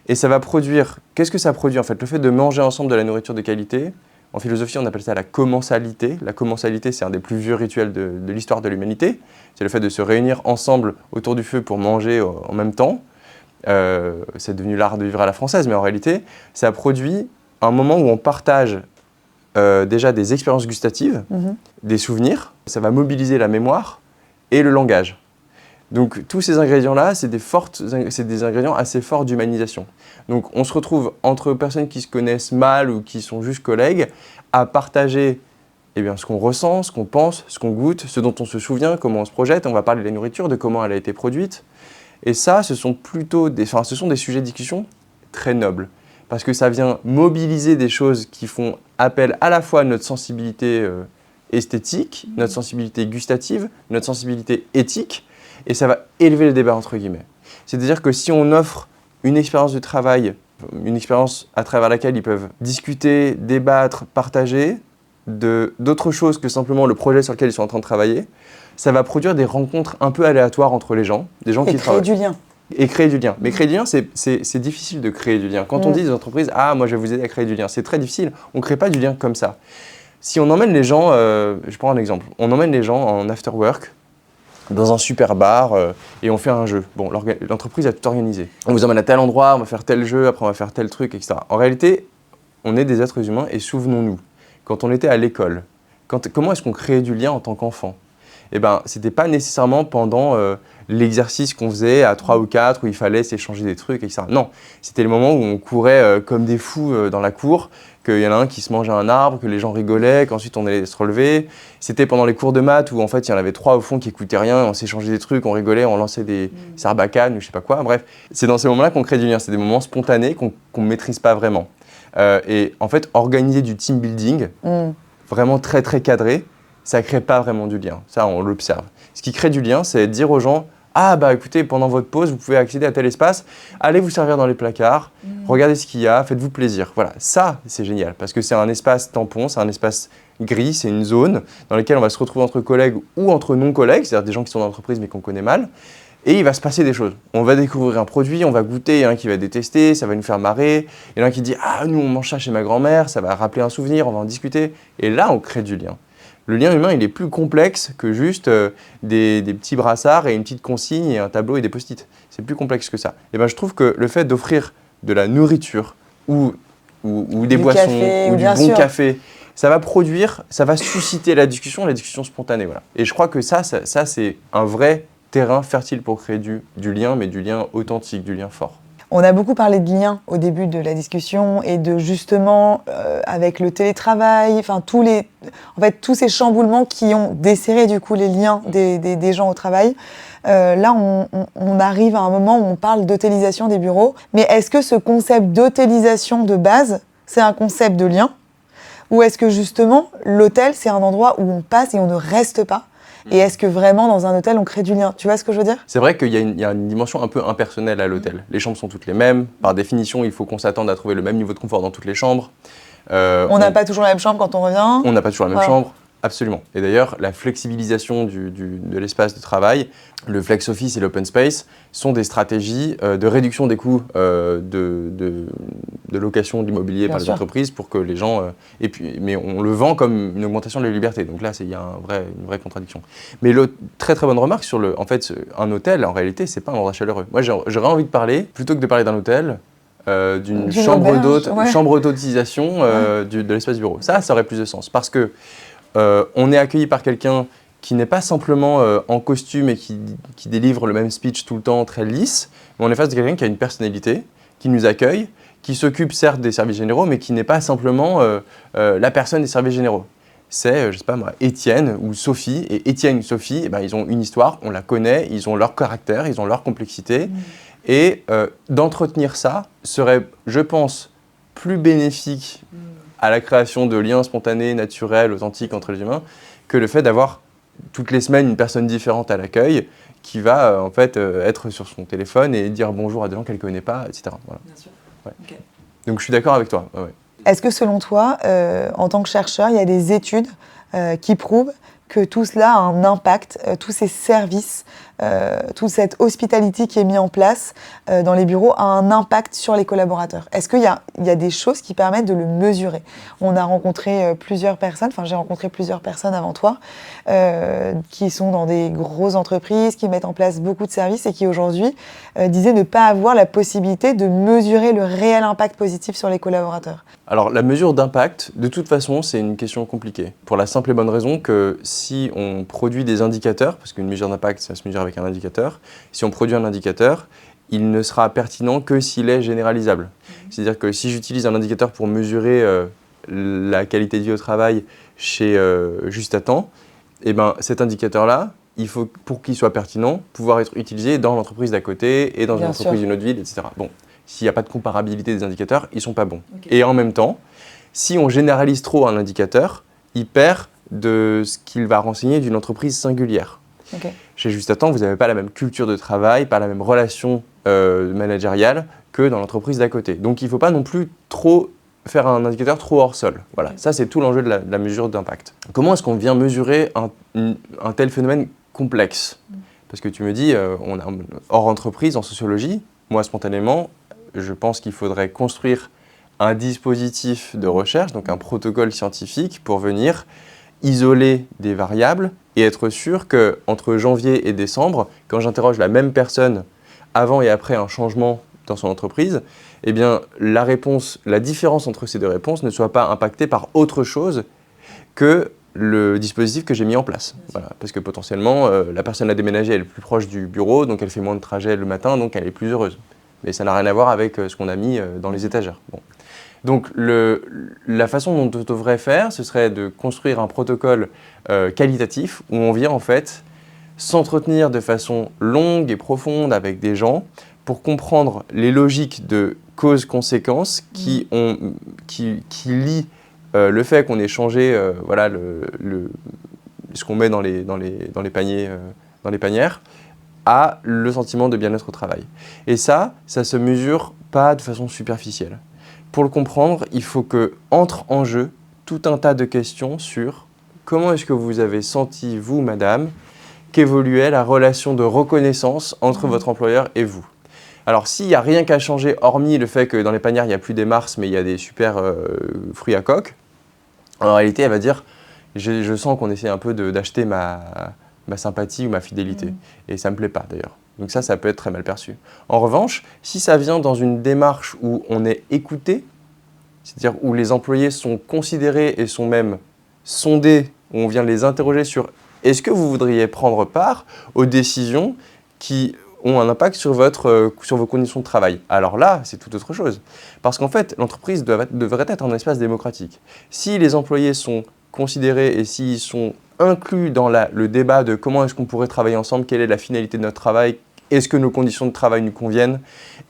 Et ça va produire... Qu'est-ce que ça produit, en fait ? Le fait de manger ensemble de la nourriture de qualité, en philosophie, on appelle ça la commensalité. La commensalité, c'est un des plus vieux rituels de l'histoire de l'humanité. C'est le fait de se réunir ensemble autour du feu pour manger en même temps. C'est devenu l'art de vivre à la française, mais en réalité, ça produit un moment où on partage déjà des expériences gustatives, des souvenirs. Ça va mobiliser la mémoire et le langage. Donc tous ces ingrédients-là, c'est des ingrédients assez forts d'humanisation. Donc on se retrouve entre personnes qui se connaissent mal ou qui sont juste collègues à partager ce qu'on ressent, ce qu'on pense, ce qu'on goûte, ce dont on se souvient, comment on se projette. On va parler de la nourriture, de comment elle a été produite. Et ça, ce sont des sujets de discussion très nobles. Parce que ça vient mobiliser des choses qui font appel à la fois à notre sensibilité esthétique, notre sensibilité gustative, notre sensibilité éthique, et ça va élever le débat entre guillemets. C'est-à-dire que si on offre une expérience de travail, une expérience à travers laquelle ils peuvent discuter, débattre, partager d'autres choses que simplement le projet sur lequel ils sont en train de travailler, ça va produire des rencontres un peu aléatoires entre les gens, des gens qui travaillent. Et créer du lien. Et créer du lien. Mais créer du lien, c'est difficile de créer du lien. Quand on dit aux entreprises « Ah, moi je vais vous aider à créer du lien », c'est très difficile. On ne crée pas du lien comme ça. Si on emmène les gens, je prends un exemple, on emmène les gens en after work, dans un super bar, et on fait un jeu. Bon, l'entreprise a tout organisé. On vous emmène à tel endroit, on va faire tel jeu, après on va faire tel truc, etc. En réalité, on est des êtres humains, et souvenons-nous, quand on était à l'école, comment est-ce qu'on créait du lien en tant qu'enfant ? C'était pas nécessairement pendant l'exercice qu'on faisait à 3 ou 4 où il fallait s'échanger des trucs, etc. Non, c'était le moment où on courait comme des fous dans la cour, qu'il y en a un qui se mangeait un arbre, que les gens rigolaient, qu'ensuite on allait se relever. C'était pendant les cours de maths où en fait il y en avait 3 au fond qui écoutaient rien, on s'échangeait des trucs, on rigolait, on lançait des sarbacanes ou je sais pas quoi. Bref, c'est dans ces moments-là qu'on crée du lien. C'est des moments spontanés qu'on maîtrise pas vraiment. Et en fait, organiser du team building, vraiment très très cadré, ça ne crée pas vraiment du lien. Ça, on l'observe. Ce qui crée du lien, c'est dire aux gens « Ah, écoutez, pendant votre pause, vous pouvez accéder à tel espace. Allez vous servir dans les placards. Regardez ce qu'il y a. Faites-vous plaisir. » Voilà, ça, c'est génial parce que c'est un espace tampon, c'est un espace gris, c'est une zone dans laquelle on va se retrouver entre collègues ou entre non-collègues, c'est-à-dire des gens qui sont dans l'entreprise mais qu'on connaît mal. Et il va se passer des choses. On va découvrir un produit, on va goûter, il y en a un qui va détester, ça va nous faire marrer. Il y en a un qui dit « Ah, nous, on mange ça chez ma grand-mère, ça va rappeler un souvenir, on va en discuter. » Et là, on crée du lien. Le lien humain, il est plus complexe que juste des petits brassards et une petite consigne et un tableau et des post-it. C'est plus complexe que ça. Et je trouve que le fait d'offrir de la nourriture ou des boissons ou du bon café, ça va susciter la discussion spontanée. Voilà. Et je crois que ça c'est un vrai terrain fertile pour créer du lien, mais du lien authentique, du lien fort. On a beaucoup parlé de liens au début de la discussion et de justement, avec le télétravail, tous ces chamboulements qui ont desserré du coup les liens des gens au travail. Là, on arrive à un moment où on parle d'hôtélisation des bureaux. Mais est-ce que ce concept d'hôtélisation de base, c'est un concept de lien ? Ou est-ce que justement, l'hôtel, c'est un endroit où on passe et on ne reste pas ? Et est-ce que vraiment, dans un hôtel, on crée du lien? Tu vois ce que je veux dire? C'est vrai qu'il y a une dimension un peu impersonnelle à l'hôtel. Les chambres sont toutes les mêmes. Par définition, il faut qu'on s'attende à trouver le même niveau de confort dans toutes les chambres. On n'a pas toujours la même chambre quand on revient. On n'a pas toujours la même chambre. Absolument. Et d'ailleurs, la flexibilisation de l'espace de travail, le flex office et l'open space sont des stratégies de réduction des coûts de location d'immobilier par les entreprises pour que les gens... mais on le vend comme une augmentation de la liberté. Donc là, il y a une vraie contradiction. Mais très très bonne remarque sur en fait, un hôtel, en réalité, c'est pas un endroit chaleureux. Moi, j'aurais envie de parler, plutôt que de parler d'un hôtel, d'une chambre d'autotisation de l'espace bureau. Ça aurait plus de sens. Parce que on est accueilli par quelqu'un qui n'est pas simplement en costume et qui délivre le même speech tout le temps très lisse, mais on est face de quelqu'un qui a une personnalité, qui nous accueille, qui s'occupe certes des services généraux, mais qui n'est pas simplement la personne des services généraux. C'est, je sais pas moi, Étienne ou Sophie. Et Étienne ou Sophie, ils ont une histoire, on la connaît, ils ont leur caractère, ils ont leur complexité. Et d'entretenir ça serait, je pense, plus bénéfique à la création de liens spontanés, naturels, authentiques entre les humains, que le fait d'avoir toutes les semaines une personne différente à l'accueil qui va en fait être sur son téléphone et dire bonjour à des gens qu'elle ne connaît pas, etc. Voilà. Bien sûr. Ouais. Okay. Donc je suis d'accord avec toi. Ouais. Est-ce que selon toi, en tant que chercheur, il y a des études qui prouvent que tout cela a un impact, tous ces services, toute cette hospitality qui est mise en place dans les bureaux a un impact sur les collaborateurs? Est-ce qu'il y a des choses qui permettent de le mesurer? On a rencontré plusieurs personnes, j'ai rencontré plusieurs personnes avant toi, qui sont dans des grosses entreprises, qui mettent en place beaucoup de services et qui aujourd'hui disaient ne pas avoir la possibilité de mesurer le réel impact positif sur les collaborateurs. Alors la mesure d'impact, de toute façon, c'est une question compliquée. Pour la simple et bonne raison que si on produit des indicateurs, parce qu'une mesure d'impact, ça se mesure avec un indicateur, si on produit un indicateur, il ne sera pertinent que s'il est généralisable. C'est-à-dire que si j'utilise un indicateur pour mesurer la qualité de vie au travail chez Juste-à-temps, cet indicateur-là, il faut, pour qu'il soit pertinent, pouvoir être utilisé dans l'entreprise d'à côté et dans une entreprise d'une autre ville, etc. Bon, s'il n'y a pas de comparabilité des indicateurs, ils ne sont pas bons. Okay. Et en même temps, si on généralise trop un indicateur, il perd de ce qu'il va renseigner d'une entreprise singulière. Okay. Chez Juste-à-temps, vous n'avez pas la même culture de travail, pas la même relation managériale que dans l'entreprise d'à côté. Donc il ne faut pas non plus faire un indicateur trop hors sol. Voilà. Okay. Ça, c'est tout l'enjeu de la mesure d'impact. Comment est-ce qu'on vient mesurer un tel phénomène complexe? Parce que tu me dis, on a hors entreprise, en sociologie, moi spontanément, je pense qu'il faudrait construire un dispositif de recherche, donc un protocole scientifique pour venir isoler des variables et être sûr qu'entre janvier et décembre, quand j'interroge la même personne avant et après un changement dans son entreprise, eh bien, la différence entre ces deux réponses ne soit pas impactée par autre chose que le dispositif que j'ai mis en place. Voilà, parce que potentiellement, la personne a déménagé, elle est plus proche du bureau, donc elle fait moins de trajets le matin, donc elle est plus heureuse. Mais ça n'a rien à voir avec ce qu'on a mis dans les étagères. Bon. Donc la façon dont on devrait faire, ce serait de construire un protocole qualitatif où on vient en fait s'entretenir de façon longue et profonde avec des gens pour comprendre les logiques de cause-conséquence qui lient le fait qu'on ait changé ce qu'on met dans les paniers, dans les panières, à le sentiment de bien-être au travail. Et ça se mesure pas de façon superficielle. Pour le comprendre, il faut qu'entre en jeu tout un tas de questions sur comment est-ce que vous avez senti, vous, madame, qu'évoluait la relation de reconnaissance entre votre employeur et vous. Alors, s'il n'y a rien qu'à changer, hormis le fait que dans les panières, il n'y a plus des Mars, mais il y a des super fruits à coque, en réalité, elle va dire « je sens qu'on essaie un peu d'acheter ma sympathie ou ma fidélité. Et ça ne me plaît pas, d'ailleurs. » Donc ça peut être très mal perçu. En revanche, si ça vient dans une démarche où on est écouté, c'est-à-dire où les employés sont considérés et sont même sondés, où on vient les interroger sur « est-ce que vous voudriez prendre part aux décisions qui ont un impact sur vos conditions de travail ?» Alors là, c'est tout autre chose. Parce qu'en fait, l'entreprise devrait être un espace démocratique. Si les employés sont considérés et s'ils sont inclus dans le débat de comment est-ce qu'on pourrait travailler ensemble, quelle est la finalité de notre travail, Est-ce que nos conditions de travail nous conviennent?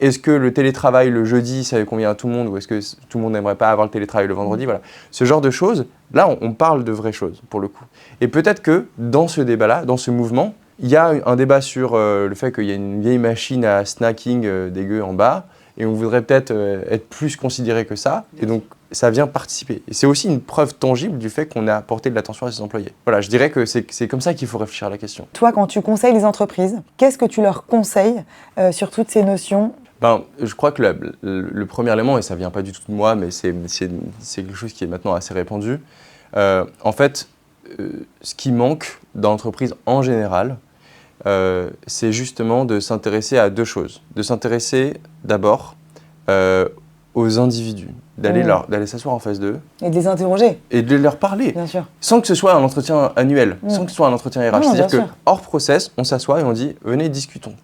Est-ce que le télétravail le jeudi, ça convient à tout le monde? Ou est-ce que tout le monde n'aimerait pas avoir le télétravail le vendredi? Voilà. Ce genre de choses, là, on parle de vraies choses, pour le coup. Et peut-être que dans ce débat-là, dans ce mouvement, il y a un débat sur le fait qu'il y a une vieille machine à snacking dégueu en bas, et on voudrait peut-être être plus considéré que ça. Et donc, ça vient participer. Et c'est aussi une preuve tangible du fait qu'on a apporté de l'attention à ses employés. Voilà, je dirais que c'est comme ça qu'il faut réfléchir à la question. Toi, quand tu conseilles les entreprises, qu'est-ce que tu leur conseilles sur toutes ces notions? Je crois que le premier élément, et ça vient pas du tout de moi, mais c'est quelque chose qui est maintenant assez répandu, en fait, ce qui manque dans l'entreprise en général, c'est justement de s'intéresser à deux choses. De s'intéresser d'abord aux individus, d'aller s'asseoir en face d'eux. Et de les interroger. Et de leur parler. Bien sûr. Sans que ce soit un entretien annuel, sans que ce soit un entretien RH. C'est-à-dire que hors process, on s'assoit et on dit « venez, discutons ».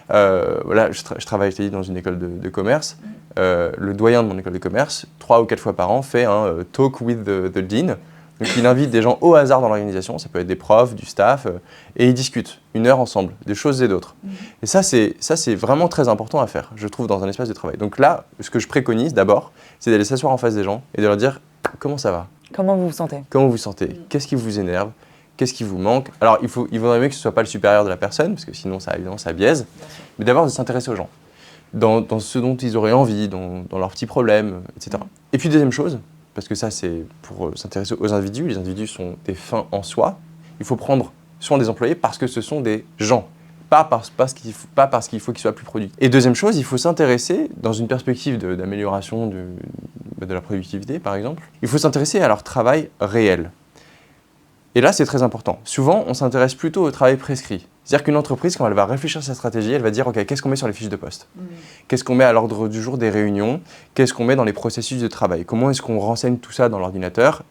Voilà, je travaille, je t'ai dit, dans une école de commerce. Le doyen de mon école de commerce, 3 ou 4 fois par an, fait un talk with the dean. Donc il invite des gens au hasard dans l'organisation, ça peut être des profs, du staff, et ils discutent 1 heure ensemble, des choses et d'autres. Et ça, c'est vraiment très important à faire, je trouve, dans un espace de travail. Donc là, ce que je préconise d'abord, c'est d'aller s'asseoir en face des gens et de leur dire « comment ça va? Comment vous vous sentez? Comment vous vous sentez? Qu'est-ce qui vous énerve? Qu'est-ce qui vous manque ?» Alors, il vaudrait mieux que ce ne soit pas le supérieur de la personne, parce que sinon, évidemment, ça biaise, mais d'abord de s'intéresser aux gens, dans ce dont ils auraient envie, dans leurs petits problèmes, etc. Et puis, deuxième chose, parce que ça, c'est pour s'intéresser aux individus. Les individus sont des fins en soi. Il faut prendre soin des employés parce que ce sont des gens, pas parce qu'il faut qu'ils soient plus productifs. Et deuxième chose, il faut s'intéresser, dans une perspective d'amélioration de la productivité, par exemple, il faut s'intéresser à leur travail réel. Et là, c'est très important. Souvent, on s'intéresse plutôt au travail prescrit. C'est-à-dire qu'une entreprise, quand elle va réfléchir à sa stratégie, elle va dire « Ok, qu'est-ce qu'on met sur les fiches de poste? Qu'est-ce qu'on met à l'ordre du jour des réunions? Qu'est-ce qu'on met dans les processus de travail? Comment est-ce qu'on renseigne tout ça dans l'ordinateur ?»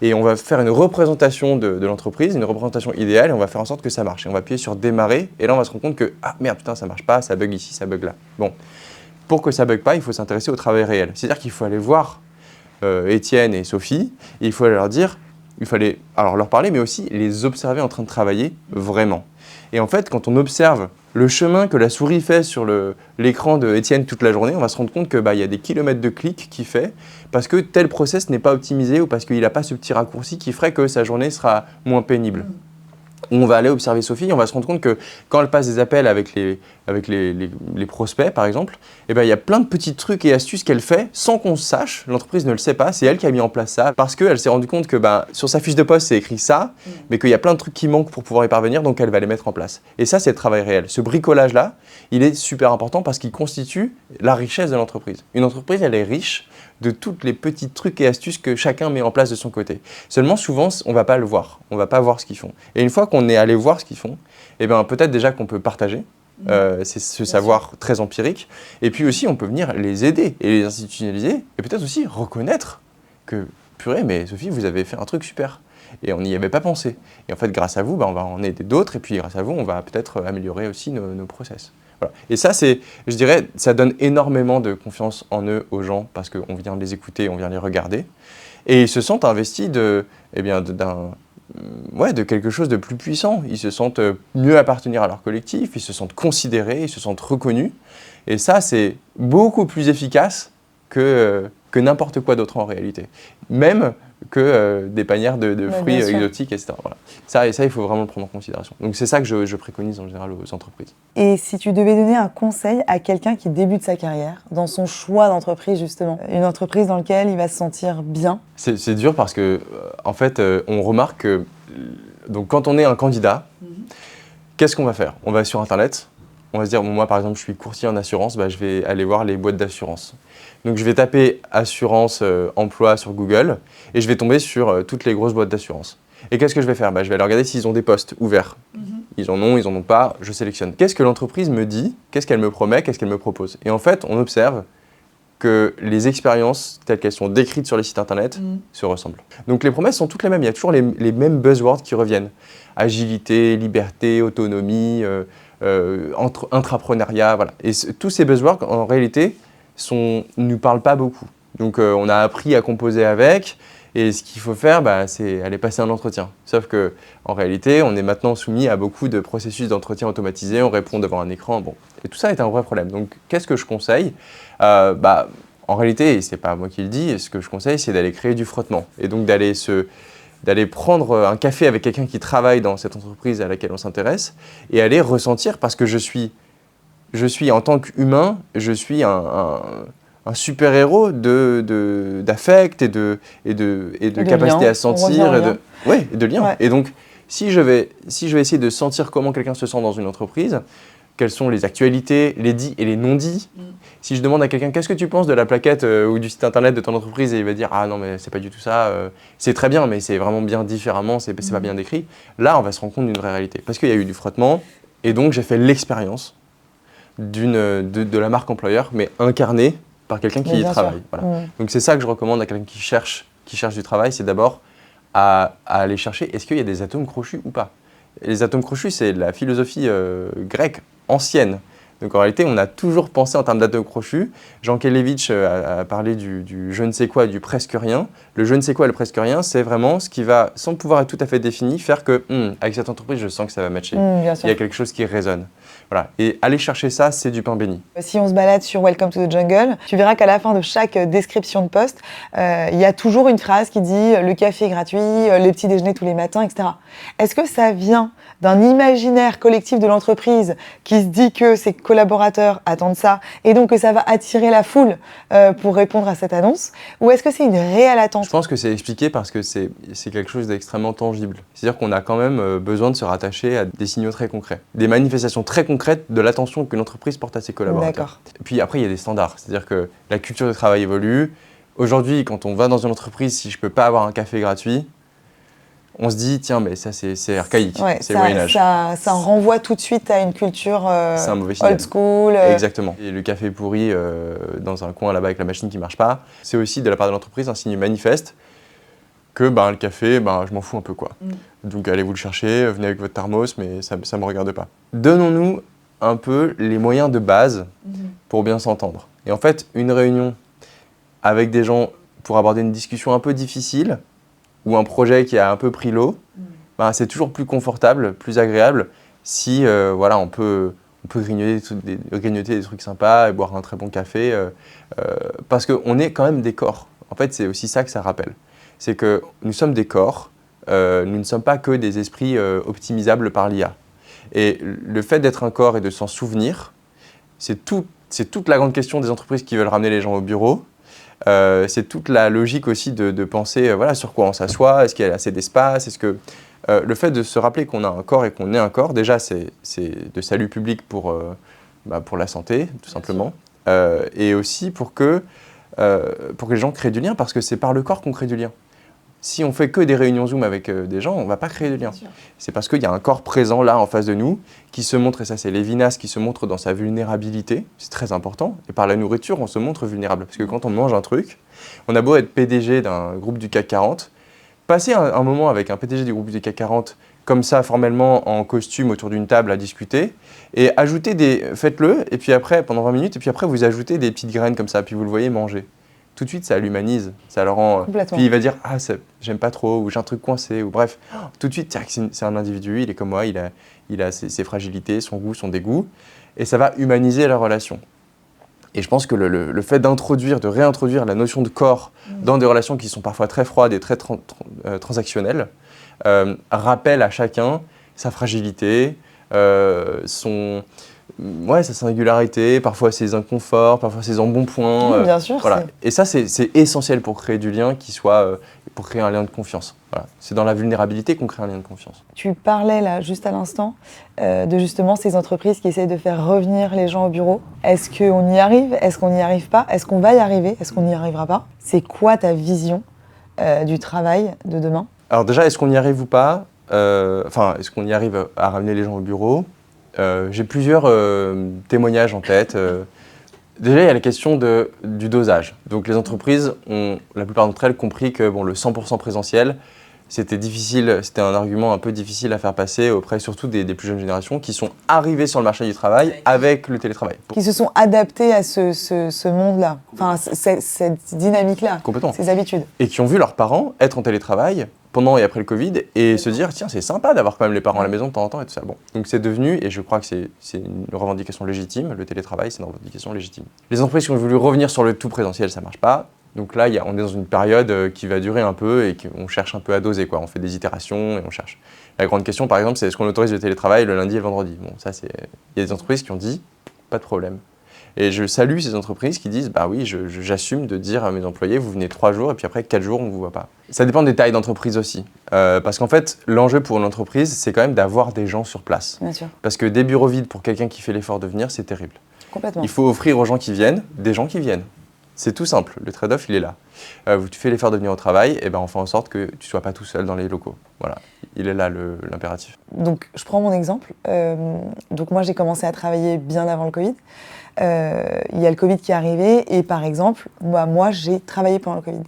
Et on va faire une représentation de l'entreprise, une représentation idéale, et on va faire en sorte que ça marche. Et on va appuyer sur « Démarrer », et là, on va se rendre compte que « Ah merde, putain, ça marche pas, ça bug ici, ça bug là. » Bon, pour que ça bug pas, il faut s'intéresser au travail réel. C'est-à-dire qu'il faut aller voir Étienne et Sophie, et il faut leur dire... Il fallait alors leur parler, mais aussi les observer en train de travailler vraiment. Et en fait, quand on observe le chemin que la souris fait sur l'écran de Étienne toute la journée, on va se rendre compte qu'il y a des kilomètres de clics qu'il fait parce que tel process n'est pas optimisé ou parce qu'il n'a pas ce petit raccourci qui ferait que sa journée sera moins pénible. On va aller observer Sophie, on va se rendre compte que quand elle passe des appels avec les prospects, par exemple, il y a plein de petits trucs et astuces qu'elle fait sans qu'on sache, l'entreprise ne le sait pas, c'est elle qui a mis en place ça, parce qu'elle s'est rendue compte que sur sa fiche de poste, c'est écrit ça, mais qu'il y a plein de trucs qui manquent pour pouvoir y parvenir, donc elle va les mettre en place. Et ça, c'est le travail réel. Ce bricolage-là, il est super important parce qu'il constitue la richesse de l'entreprise. Une entreprise, elle est riche de toutes les petits trucs et astuces que chacun met en place de son côté. Seulement, souvent, on ne va pas le voir. On ne va pas voir ce qu'ils font. Et une fois qu'on est allé voir ce qu'ils font, peut-être déjà qu'on peut partager. C'est ce savoir très empirique. Et puis aussi, on peut venir les aider et les institutionnaliser. Et peut-être aussi reconnaître que, purée, mais Sophie, vous avez fait un truc super. Et on n'y avait pas pensé. Et en fait, grâce à vous, on va en aider d'autres. Et puis, grâce à vous, on va peut-être améliorer aussi nos process. Voilà. Et ça, je dirais, ça donne énormément de confiance en eux, aux gens, parce qu'on vient les écouter, on vient les regarder. Et ils se sentent investis de quelque chose de plus puissant. Ils se sentent mieux appartenir à leur collectif, ils se sentent considérés, ils se sentent reconnus. Et ça, c'est beaucoup plus efficace que n'importe quoi d'autre en réalité. Même que des panières de fruits exotiques, etc. Voilà. Ça, il faut vraiment le prendre en considération. Donc c'est ça que je préconise en général aux entreprises. Et si tu devais donner un conseil à quelqu'un qui débute sa carrière, dans son choix d'entreprise justement, une entreprise dans laquelle il va se sentir bien? C'est dur parce que, en fait, on remarque que donc, quand on est un candidat, qu'est-ce qu'on va faire? On va sur Internet, on va se dire, moi par exemple, je suis courtier en assurance, je vais aller voir les boîtes d'assurance. Donc je vais taper assurance emploi sur Google et je vais tomber sur toutes les grosses boîtes d'assurance. Et qu'est-ce que je vais faire? Je vais aller regarder s'ils ont des postes ouverts. Ils en ont pas, je sélectionne. Qu'est-ce que l'entreprise me dit? Qu'est-ce qu'elle me promet? Qu'est-ce qu'elle me propose? Et en fait, on observe que les expériences telles qu'elles sont décrites sur les sites internet se ressemblent. Donc les promesses sont toutes les mêmes, il y a toujours les mêmes buzzwords qui reviennent. Agilité, liberté, autonomie, intrapreneuriat, voilà. Et tous ces buzzwords, en réalité, ne nous parlent pas beaucoup. Donc on a appris à composer avec, Et ce qu'il faut faire, c'est aller passer un entretien. Sauf qu'en réalité, on est maintenant soumis à beaucoup de processus d'entretien automatisés, on répond devant un écran. Bon. Et tout ça est un vrai problème. Donc, qu'est-ce que je conseille En réalité, et ce n'est pas moi qui le dis, ce que je conseille, c'est d'aller créer du frottement. Et donc d'aller prendre un café avec quelqu'un qui travaille dans cette entreprise à laquelle on s'intéresse et aller ressentir, parce que je suis en tant qu'humain, je suis un super-héros d'affect et de capacité lien. à sentir. Et de lien. Ouais. Et donc, si je vais essayer de sentir comment quelqu'un se sent dans une entreprise, quelles sont les actualités, les dits et les non-dits. Si je demande à quelqu'un qu'est-ce que tu penses de la plaquette ou du site internet de ton entreprise, et il va dire ah non mais c'est pas du tout ça, c'est très bien mais c'est vraiment bien différemment, c'est pas bien décrit. Là on va se rendre compte d'une vraie réalité parce qu'il y a eu du frottement et donc j'ai fait l'expérience de la marque employeur mais incarnée par quelqu'un qui y travaille. Voilà. Donc c'est ça que je recommande à quelqu'un qui cherche du travail, c'est d'abord à aller chercher est-ce qu'il y a des atomes crochus ou pas. Les atomes crochus, c'est la philosophie grecque ancienne. Donc en réalité, on a toujours pensé en termes d'atomes crochus. Jean Kelevitch a parlé du je ne sais quoi et du presque rien. Le je ne sais quoi et le presque rien, c'est vraiment ce qui va, sans pouvoir être tout à fait défini, faire que avec cette entreprise, je sens que ça va matcher. Il y a quelque chose qui résonne. Voilà. Et aller chercher ça, c'est du pain béni. Si on se balade sur Welcome to the Jungle, tu verras qu'à la fin de chaque description de poste, il y a toujours une phrase qui dit « le café est gratuit, les petits déjeuners tous les matins, etc. » Est-ce que ça vient d'un imaginaire collectif de l'entreprise qui se dit que ses collaborateurs attendent ça et donc que ça va attirer la foule pour répondre à cette annonce? Ou est-ce que c'est une réelle attente? Je pense que c'est expliqué parce que c'est quelque chose d'extrêmement tangible. C'est-à-dire qu'on a quand même besoin de se rattacher à des signaux très concrets, des manifestations très concrètes de l'attention que l'entreprise porte à ses collaborateurs. Et puis après, il y a des standards. C'est-à-dire que la culture de travail évolue. Aujourd'hui, quand on va dans une entreprise, si je ne peux pas avoir un café gratuit, on se dit, tiens, mais ça, c'est archaïque, c'est le Moyen-Âge. Ça renvoie tout de suite à une culture c'est un mauvais signal. Old school. Exactement. Et le café pourri dans un coin là-bas avec la machine qui ne marche pas, c'est aussi de la part de l'entreprise un signe manifeste que le café, je m'en fous un peu, quoi. Donc allez vous le chercher, venez avec votre thermos, mais ça ne me regarde pas. Donnons-nous un peu les moyens de base pour bien s'entendre. Et en fait, une réunion avec des gens pour aborder une discussion un peu difficile, ou un projet qui a un peu pris l'eau, c'est toujours plus confortable, plus agréable si on peut grignoter des trucs sympas et boire un très bon café parce qu'on est quand même des corps. En fait, c'est aussi ça que ça rappelle. C'est que nous sommes des corps, nous ne sommes pas que des esprits optimisables par l'IA. Et le fait d'être un corps et de s'en souvenir, c'est toute la grande question des entreprises qui veulent ramener les gens au bureau. C'est toute la logique aussi de penser sur quoi on s'assoit, est-ce qu'il y a assez d'espace, est-ce que le fait de se rappeler qu'on a un corps et qu'on est un corps, déjà c'est de salut public pour la santé, tout simplement, et aussi pour que les gens créent du lien, parce que c'est par le corps qu'on crée du lien. Si on fait que des réunions Zoom avec des gens, on ne va pas créer de lien. C'est parce qu'il y a un corps présent là en face de nous qui se montre, et ça c'est Lévinas, qui se montre dans sa vulnérabilité, c'est très important. Et par la nourriture, on se montre vulnérable. Parce que quand on mange un truc, on a beau être PDG d'un groupe du CAC 40, passer un moment avec un PDG du groupe du CAC 40, comme ça, formellement, en costume, autour d'une table à discuter, et faites-le, et puis après, pendant 20 minutes, et puis après, vous ajoutez des petites graines comme ça, puis vous le voyez manger. Tout de suite, ça l'humanise, ça le rend... Puis il va dire « Ah, j'aime pas trop » ou « J'ai un truc coincé » ou bref. Tout de suite, c'est un individu, il est comme moi, il a ses fragilités, son goût, son dégoût, et ça va humaniser la relation. Et je pense que le fait de réintroduire la notion de corps dans des relations qui sont parfois très froides et très transactionnelles, rappelle à chacun sa fragilité, sa singularité, parfois ses inconforts, parfois ses embonpoints. Oui, bien sûr. Voilà. Et ça, c'est essentiel pour créer du lien pour créer un lien de confiance. Voilà. C'est dans la vulnérabilité qu'on crée un lien de confiance. Tu parlais là, juste à l'instant, de justement ces entreprises qui essayent de faire revenir les gens au bureau. Est-ce qu'on y arrive? Est-ce qu'on n'y arrive pas? Est-ce qu'on va y arriver? Est-ce qu'on n'y arrivera pas? C'est quoi ta vision du travail de demain? Alors déjà, est-ce qu'on y arrive ou pas? Est-ce qu'on y arrive à ramener les gens au bureau? J'ai plusieurs témoignages en tête. Déjà, il y a la question du dosage. Donc les entreprises ont, la plupart d'entre elles, compris que le 100% présentiel, c'était un argument un peu difficile à faire passer auprès surtout des plus jeunes générations qui sont arrivées sur le marché du travail avec le télétravail. Qui se sont adaptés à ce monde-là, enfin cette dynamique-là, Complètement. ces habitudes. Et qui ont vu leurs parents être en télétravail pendant et après le Covid et se dire tiens c'est sympa d'avoir quand même les parents à la maison de temps en temps et tout ça. Bon. Donc c'est devenu, et je crois que c'est une revendication légitime, le télétravail c'est une revendication légitime. Les entreprises qui ont voulu revenir sur le tout présentiel ça marche pas. Donc là, on est dans une période qui va durer un peu et qu'on cherche un peu à doser, quoi. On fait des itérations et on cherche. La grande question, par exemple, c'est est-ce qu'on autorise le télétravail le lundi et le vendredi? Bon, ça, il y a des entreprises qui ont dit pas de problème. Et je salue ces entreprises qui disent bah oui, j'assume de dire à mes employés vous venez 3 jours et puis après 4 jours on ne vous voit pas. Ça dépend des tailles d'entreprise aussi. Parce qu'en fait, l'enjeu pour une entreprise, c'est quand même d'avoir des gens sur place. Bien sûr. Parce que des bureaux vides pour quelqu'un qui fait l'effort de venir, c'est terrible. Complètement. Il faut offrir aux gens qui viennent des gens qui viennent. C'est tout simple, le trade-off il est là. Tu fais l'effort de venir au travail, et ben on fait en sorte que tu ne sois pas tout seul dans les locaux. Voilà, il est là l'impératif. Donc je prends mon exemple. Donc moi j'ai commencé à travailler bien avant le Covid. Il y a le Covid qui est arrivé et par exemple, moi j'ai travaillé pendant le Covid.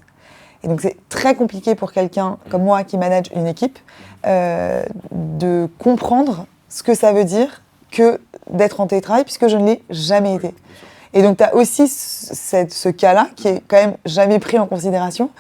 Et donc c'est très compliqué pour quelqu'un comme moi qui manage une équipe de comprendre ce que ça veut dire que d'être en télétravail puisque je ne l'ai jamais été. Et donc, tu as aussi ce cas-là qui est quand même jamais pris en considération.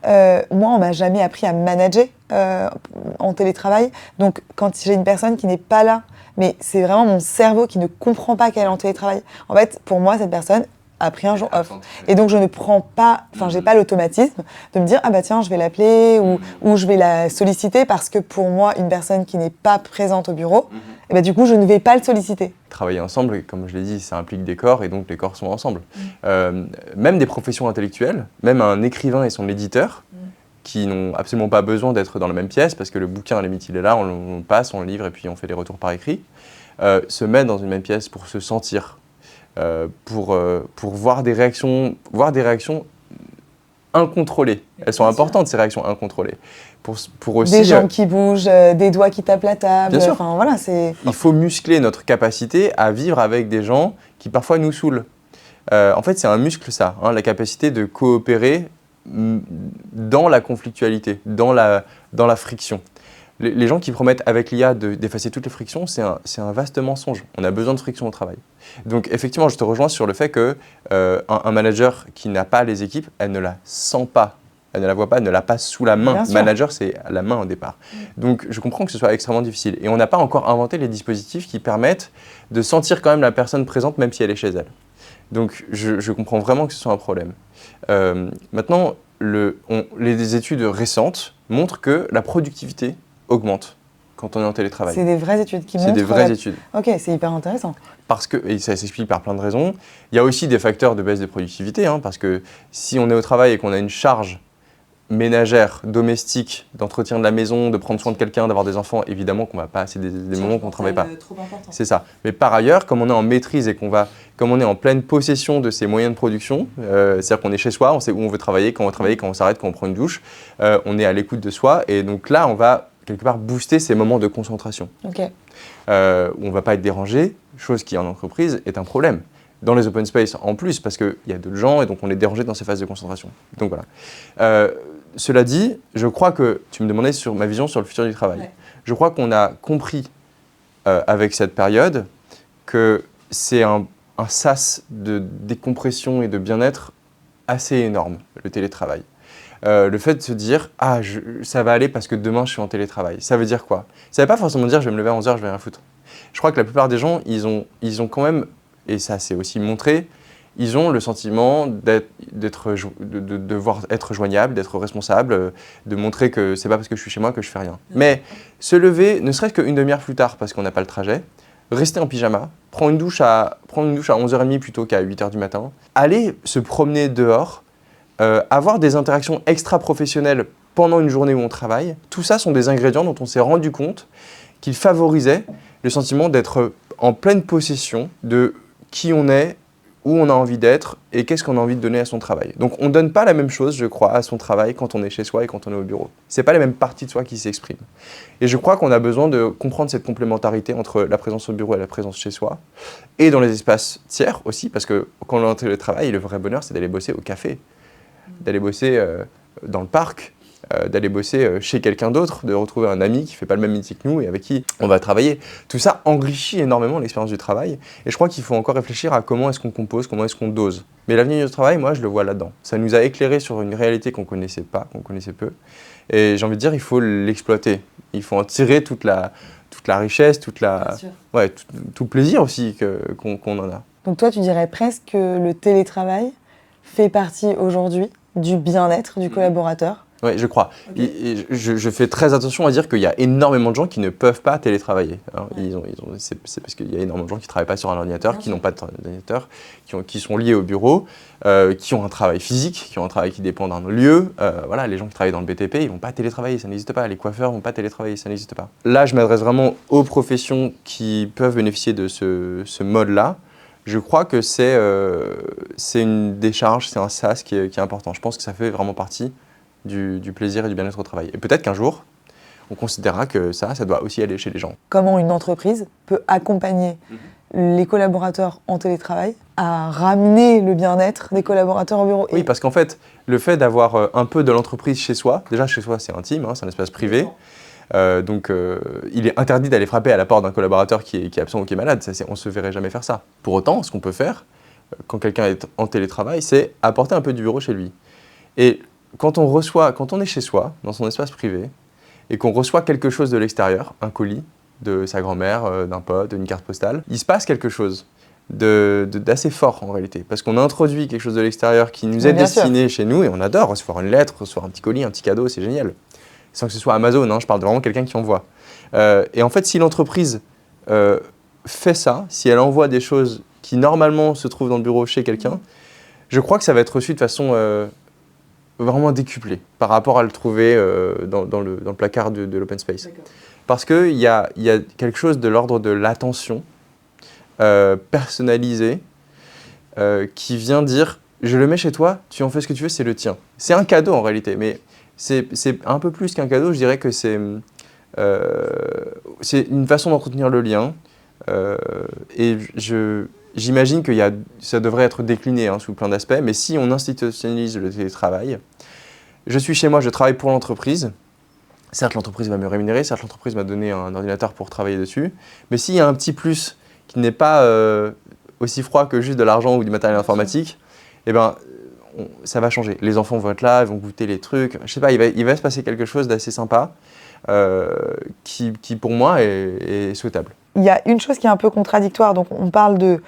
Moi, on m'a jamais appris à manager en télétravail. Donc, quand j'ai une personne qui n'est pas là, mais c'est vraiment mon cerveau qui ne comprend pas qu'elle est en télétravail. En fait, pour moi, cette personne a pris un jour off. Et donc, je ne prends pas, j'ai pas l'automatisme de me dire, ah bah tiens, je vais l'appeler ou je vais la solliciter parce que pour moi, une personne qui n'est pas présente au bureau, et bah, du coup, je ne vais pas le solliciter. Travailler ensemble, comme je l'ai dit, ça implique des corps et donc les corps sont ensemble. Même des professions intellectuelles, même un écrivain et son éditeur, qui n'ont absolument pas besoin d'être dans la même pièce parce que le bouquin, à la limite, il est là, on passe, on le livre et puis on fait des retours par écrit, se mettent dans une même pièce pour se sentir, pour voir des réactions incontrôlées. Elles sont importantes, ces réactions incontrôlées. Pour aussi, des jambes qui bougent, des doigts qui tapent la table. Bien sûr. Voilà, il faut muscler notre capacité à vivre avec des gens qui parfois nous saoulent. En fait, c'est un muscle ça, la capacité de coopérer dans la conflictualité, dans la friction. Les gens qui promettent avec l'IA d'effacer toutes les frictions, c'est un vaste mensonge. On a besoin de friction au travail. Donc effectivement, je te rejoins sur le fait qu'un manager qui n'a pas les équipes, elle ne la sent pas. Elle ne la voit pas, elle ne l'a pas sous la main. Le manager, c'est la main au départ. Donc je comprends que ce soit extrêmement difficile. Et on n'a pas encore inventé les dispositifs qui permettent de sentir quand même la personne présente, même si elle est chez elle. Donc je comprends vraiment que ce soit un problème. Maintenant, les études récentes montrent que la productivité augmente quand on est en télétravail. C'est des vraies études qui montrent. C'est des vraies études. Ok, c'est hyper intéressant. Parce que, et ça s'explique par plein de raisons, il y a aussi des facteurs de baisse de productivité, parce que si on est au travail et qu'on a une charge ménagère, domestique, d'entretien de la maison, de prendre soin de quelqu'un, d'avoir des enfants, évidemment qu'on va pas, c'est des moments qu'on ne travaille pas. C'est ça. Mais par ailleurs, comme on est en maîtrise et comme on est en pleine possession de ses moyens de production, c'est-à-dire qu'on est chez soi, on sait où on veut travailler, quand on s'arrête, quand on prend une douche, on est à l'écoute de soi et donc là, on va quelque part booster ces moments de concentration. Okay. Où on ne va pas être dérangé, chose qui en entreprise est un problème. Dans les open space en plus, parce qu'il y a d'autres gens et donc on est dérangé dans ces phases de concentration. Donc voilà. Cela dit, je crois que, tu me demandais sur ma vision sur le futur du travail, je crois qu'on a compris avec cette période que c'est un sas de décompression et de bien-être assez énorme, le télétravail. Le fait de se dire « Ah, ça va aller parce que demain je suis en télétravail », ça veut dire quoi? Ça ne veut pas forcément dire « Je vais me lever à 11h, je vais rien foutre ». Je crois que la plupart des gens, ils ont quand même, et ça c'est aussi montré, ils ont le sentiment de devoir être joignable, d'être responsable, de montrer que c'est pas parce que je suis chez moi que je fais rien. Mais se lever, ne serait-ce qu'une demi-heure plus tard parce qu'on n'a pas le trajet, rester en pyjama, prendre une douche à 11h30 plutôt qu'à 8h du matin, aller se promener dehors, avoir des interactions extra-professionnelles pendant une journée où on travaille, tout ça sont des ingrédients dont on s'est rendu compte qu'ils favorisaient le sentiment d'être en pleine possession de qui on est, où on a envie d'être et qu'est-ce qu'on a envie de donner à son travail. Donc on ne donne pas la même chose, je crois, à son travail quand on est chez soi et quand on est au bureau. Ce n'est pas les mêmes parties de soi qui s'expriment. Et je crois qu'on a besoin de comprendre cette complémentarité entre la présence au bureau et la présence chez soi, et dans les espaces tiers aussi, parce que quand on est en télétravail, le vrai bonheur, c'est d'aller bosser au café, d'aller bosser dans le parc, d'aller bosser chez quelqu'un d'autre, de retrouver un ami qui fait pas le même métier que nous et avec qui on va travailler. Tout ça enrichit énormément l'expérience du travail et je crois qu'il faut encore réfléchir à comment est-ce qu'on compose, comment est-ce qu'on dose. Mais l'avenir du travail, moi je le vois là-dedans. Ça nous a éclairé sur une réalité qu'on connaissait pas, qu'on connaissait peu et j'ai envie de dire il faut l'exploiter. Il faut en tirer toute la richesse, tout le plaisir aussi qu'on en a. Donc toi, tu dirais presque que le télétravail fait partie aujourd'hui du bien-être du collaborateur? Oui, je crois. Okay. Et je fais très attention à dire qu'il y a énormément de gens qui ne peuvent pas télétravailler. Hein. C'est parce qu'il y a énormément de gens qui ne travaillent pas sur un ordinateur, qui n'ont pas d'ordinateur, qui sont liés au bureau, qui ont un travail physique, qui ont un travail qui dépend d'un lieu. Voilà, les gens qui travaillent dans le BTP, ils ne vont pas télétravailler, ça n'existe pas. Les coiffeurs ne vont pas télétravailler, ça n'existe pas. Là, je m'adresse vraiment aux professions qui peuvent bénéficier de ce mode-là. Je crois que c'est une décharge, c'est un sas qui est important. Je pense que ça fait vraiment partie du plaisir et du bien-être au travail. Et peut-être qu'un jour, on considérera que ça doit aussi aller chez les gens. Comment une entreprise peut accompagner les collaborateurs en télétravail à ramener le bien-être des collaborateurs au bureau? Oui, parce qu'en fait, le fait d'avoir un peu de l'entreprise chez soi, déjà chez soi c'est intime, hein, c'est un espace privé, donc il est interdit d'aller frapper à la porte d'un collaborateur qui est absent ou qui est malade, on ne se verrait jamais faire ça. Pour autant, ce qu'on peut faire, quand quelqu'un est en télétravail, c'est apporter un peu du bureau chez lui. Et quand on est chez soi, dans son espace privé, et qu'on reçoit quelque chose de l'extérieur, un colis de sa grand-mère, d'un pote, d'une carte postale, il se passe quelque chose d'assez fort en réalité, parce qu'on a introduit quelque chose de l'extérieur qui nous est destiné chez nous, et on adore recevoir une lettre, recevoir un petit colis, un petit cadeau, c'est génial. Sans que ce soit Amazon, hein, je parle de vraiment quelqu'un qui envoie. Et en fait, si l'entreprise fait ça, si elle envoie des choses qui normalement se trouvent dans le bureau chez quelqu'un, je crois que ça va être reçu de façon vraiment décuplée par rapport à le trouver dans le placard de l'open space. D'accord. Parce qu'il y a quelque chose de l'ordre de l'attention personnalisée qui vient dire « je le mets chez toi, tu en fais ce que tu veux, c'est le tien ». C'est un cadeau en réalité, mais c'est un peu plus qu'un cadeau, je dirais que c'est une façon d'entretenir le lien. Et j'imagine que ça devrait être décliné sous plein d'aspects, mais si on institutionnalise le télétravail, je suis chez moi, je travaille pour l'entreprise. Certes, l'entreprise va me rémunérer, certes, l'entreprise m'a donné un ordinateur pour travailler dessus, mais s'il y a un petit plus qui n'est pas aussi froid que juste de l'argent ou du matériel informatique, eh ben, ça va changer. Les enfants vont être là, ils vont goûter les trucs. Je sais pas, il va se passer quelque chose d'assez sympa qui pour moi est souhaitable. Il y a une chose qui est un peu contradictoire. Donc on parle de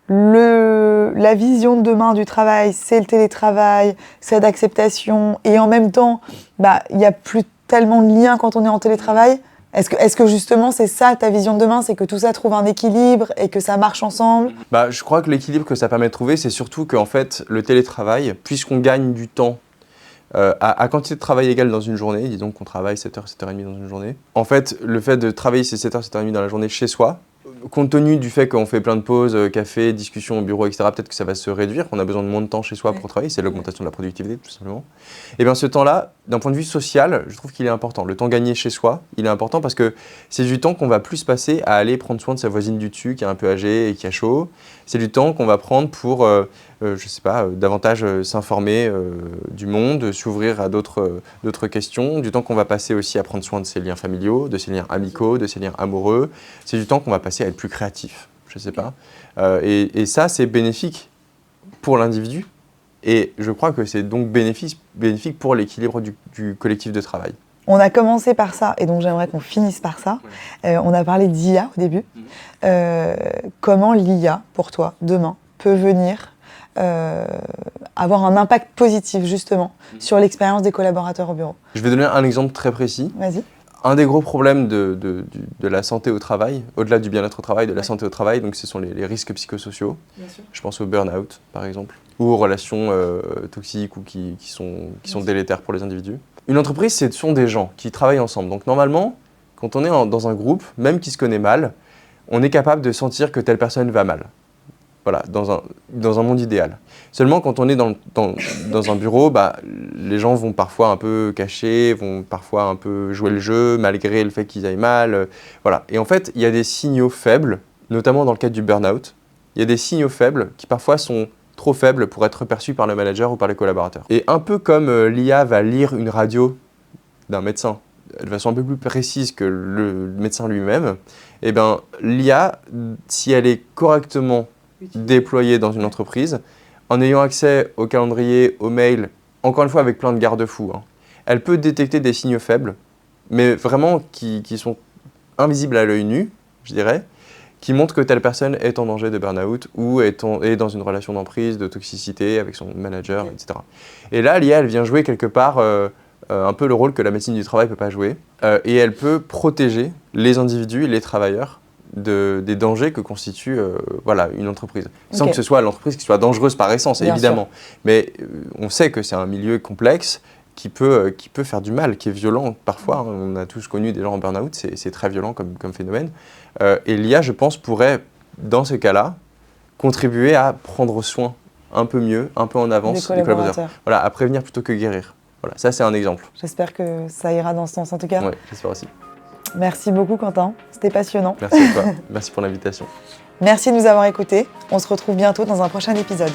la vision de demain du travail, c'est le télétravail, c'est d'acceptation. Et en même temps, il n'y a plus tellement de liens quand on est en télétravail. Est-ce que justement c'est ça ta vision de demain, c'est que tout ça trouve un équilibre et que ça marche ensemble? Je crois que l'équilibre que ça permet de trouver, c'est surtout qu'en fait, le télétravail, puisqu'on gagne du temps à quantité de travail égale dans une journée, disons qu'on travaille 7h, 7h30 dans une journée, en fait, le fait de travailler ces 7h, 7h30 dans la journée chez soi, compte tenu du fait qu'on fait plein de pauses, café, discussions au bureau, etc., peut-être que ça va se réduire, qu'on a besoin de moins de temps chez soi pour travailler, c'est l'augmentation de la productivité tout simplement. Et bien ce temps-là, d'un point de vue social, je trouve qu'il est important. Le temps gagné chez soi, il est important parce que c'est du temps qu'on va plus passer à aller prendre soin de sa voisine du dessus qui est un peu âgée et qui a chaud. C'est du temps qu'on va prendre pour, je sais pas, davantage s'informer du monde, s'ouvrir à d'autres questions, du temps qu'on va passer aussi à prendre soin de ses liens familiaux, de ses liens amicaux, de ses liens amoureux. C'est du temps qu'on va passer à être plus créatif, je sais pas. Et ça, c'est bénéfique pour l'individu. Et je crois que c'est donc bénéfique pour l'équilibre du collectif de travail. On a commencé par ça, et donc j'aimerais qu'on finisse par ça. On a parlé d'IA au début. Comment l'IA, pour toi, demain, peut venir avoir un impact positif, justement, sur l'expérience des collaborateurs au bureau? Je vais donner un exemple très précis. Vas-y. Un des gros problèmes de la santé au travail, au-delà du bien-être au travail, de la santé au travail, donc ce sont les risques psychosociaux. Bien sûr. Je pense au burn-out, par exemple, ou aux relations toxiques ou qui sont délétères pour les individus. Une entreprise, ce sont des gens qui travaillent ensemble. Donc normalement, quand on est dans un groupe, même qui se connaît mal, on est capable de sentir que telle personne va mal. Voilà, dans un monde idéal. Seulement, quand on est dans un bureau, les gens vont parfois un peu cacher, vont parfois un peu jouer le jeu, malgré le fait qu'ils aillent mal. Voilà. Et en fait, il y a des signaux faibles, notamment dans le cadre du burn-out. Il y a des signaux faibles qui parfois sont trop faibles pour être perçus par le manager ou par les collaborateurs. Et un peu comme l'IA va lire une radio d'un médecin de façon un peu plus précise que le médecin lui-même, eh ben, l'IA, si elle est correctement déployée dans une entreprise, en ayant accès au calendrier, au mail, encore une fois avec plein de garde-fous, hein, elle peut détecter des signaux faibles, mais vraiment qui sont invisibles à l'œil nu, je dirais, qui montrent que telle personne est en danger de burn-out ou est dans une relation d'emprise, de toxicité avec son manager, etc. Et là, l'IA, elle vient jouer quelque part un peu le rôle que la médecine du travail ne peut pas jouer, et elle peut protéger les individus et les travailleurs des dangers que constitue une entreprise. Sans que ce soit l'entreprise qui soit dangereuse par essence, Bien évidemment. sûr. Mais on sait que c'est un milieu complexe qui peut faire du mal, qui est violent parfois. Hein. On a tous connu des gens en burn-out, c'est très violent comme phénomène. Et l'IA, je pense, pourrait, dans ce cas-là, contribuer à prendre soin un peu mieux, un peu en avance des collaborateurs. Voilà, à prévenir plutôt que guérir. Voilà, ça c'est un exemple. J'espère que ça ira dans ce sens en tout cas. Oui, j'espère aussi. Merci beaucoup Quentin, c'était passionnant. Merci à toi, merci pour l'invitation. Merci de nous avoir écoutés, on se retrouve bientôt dans un prochain épisode.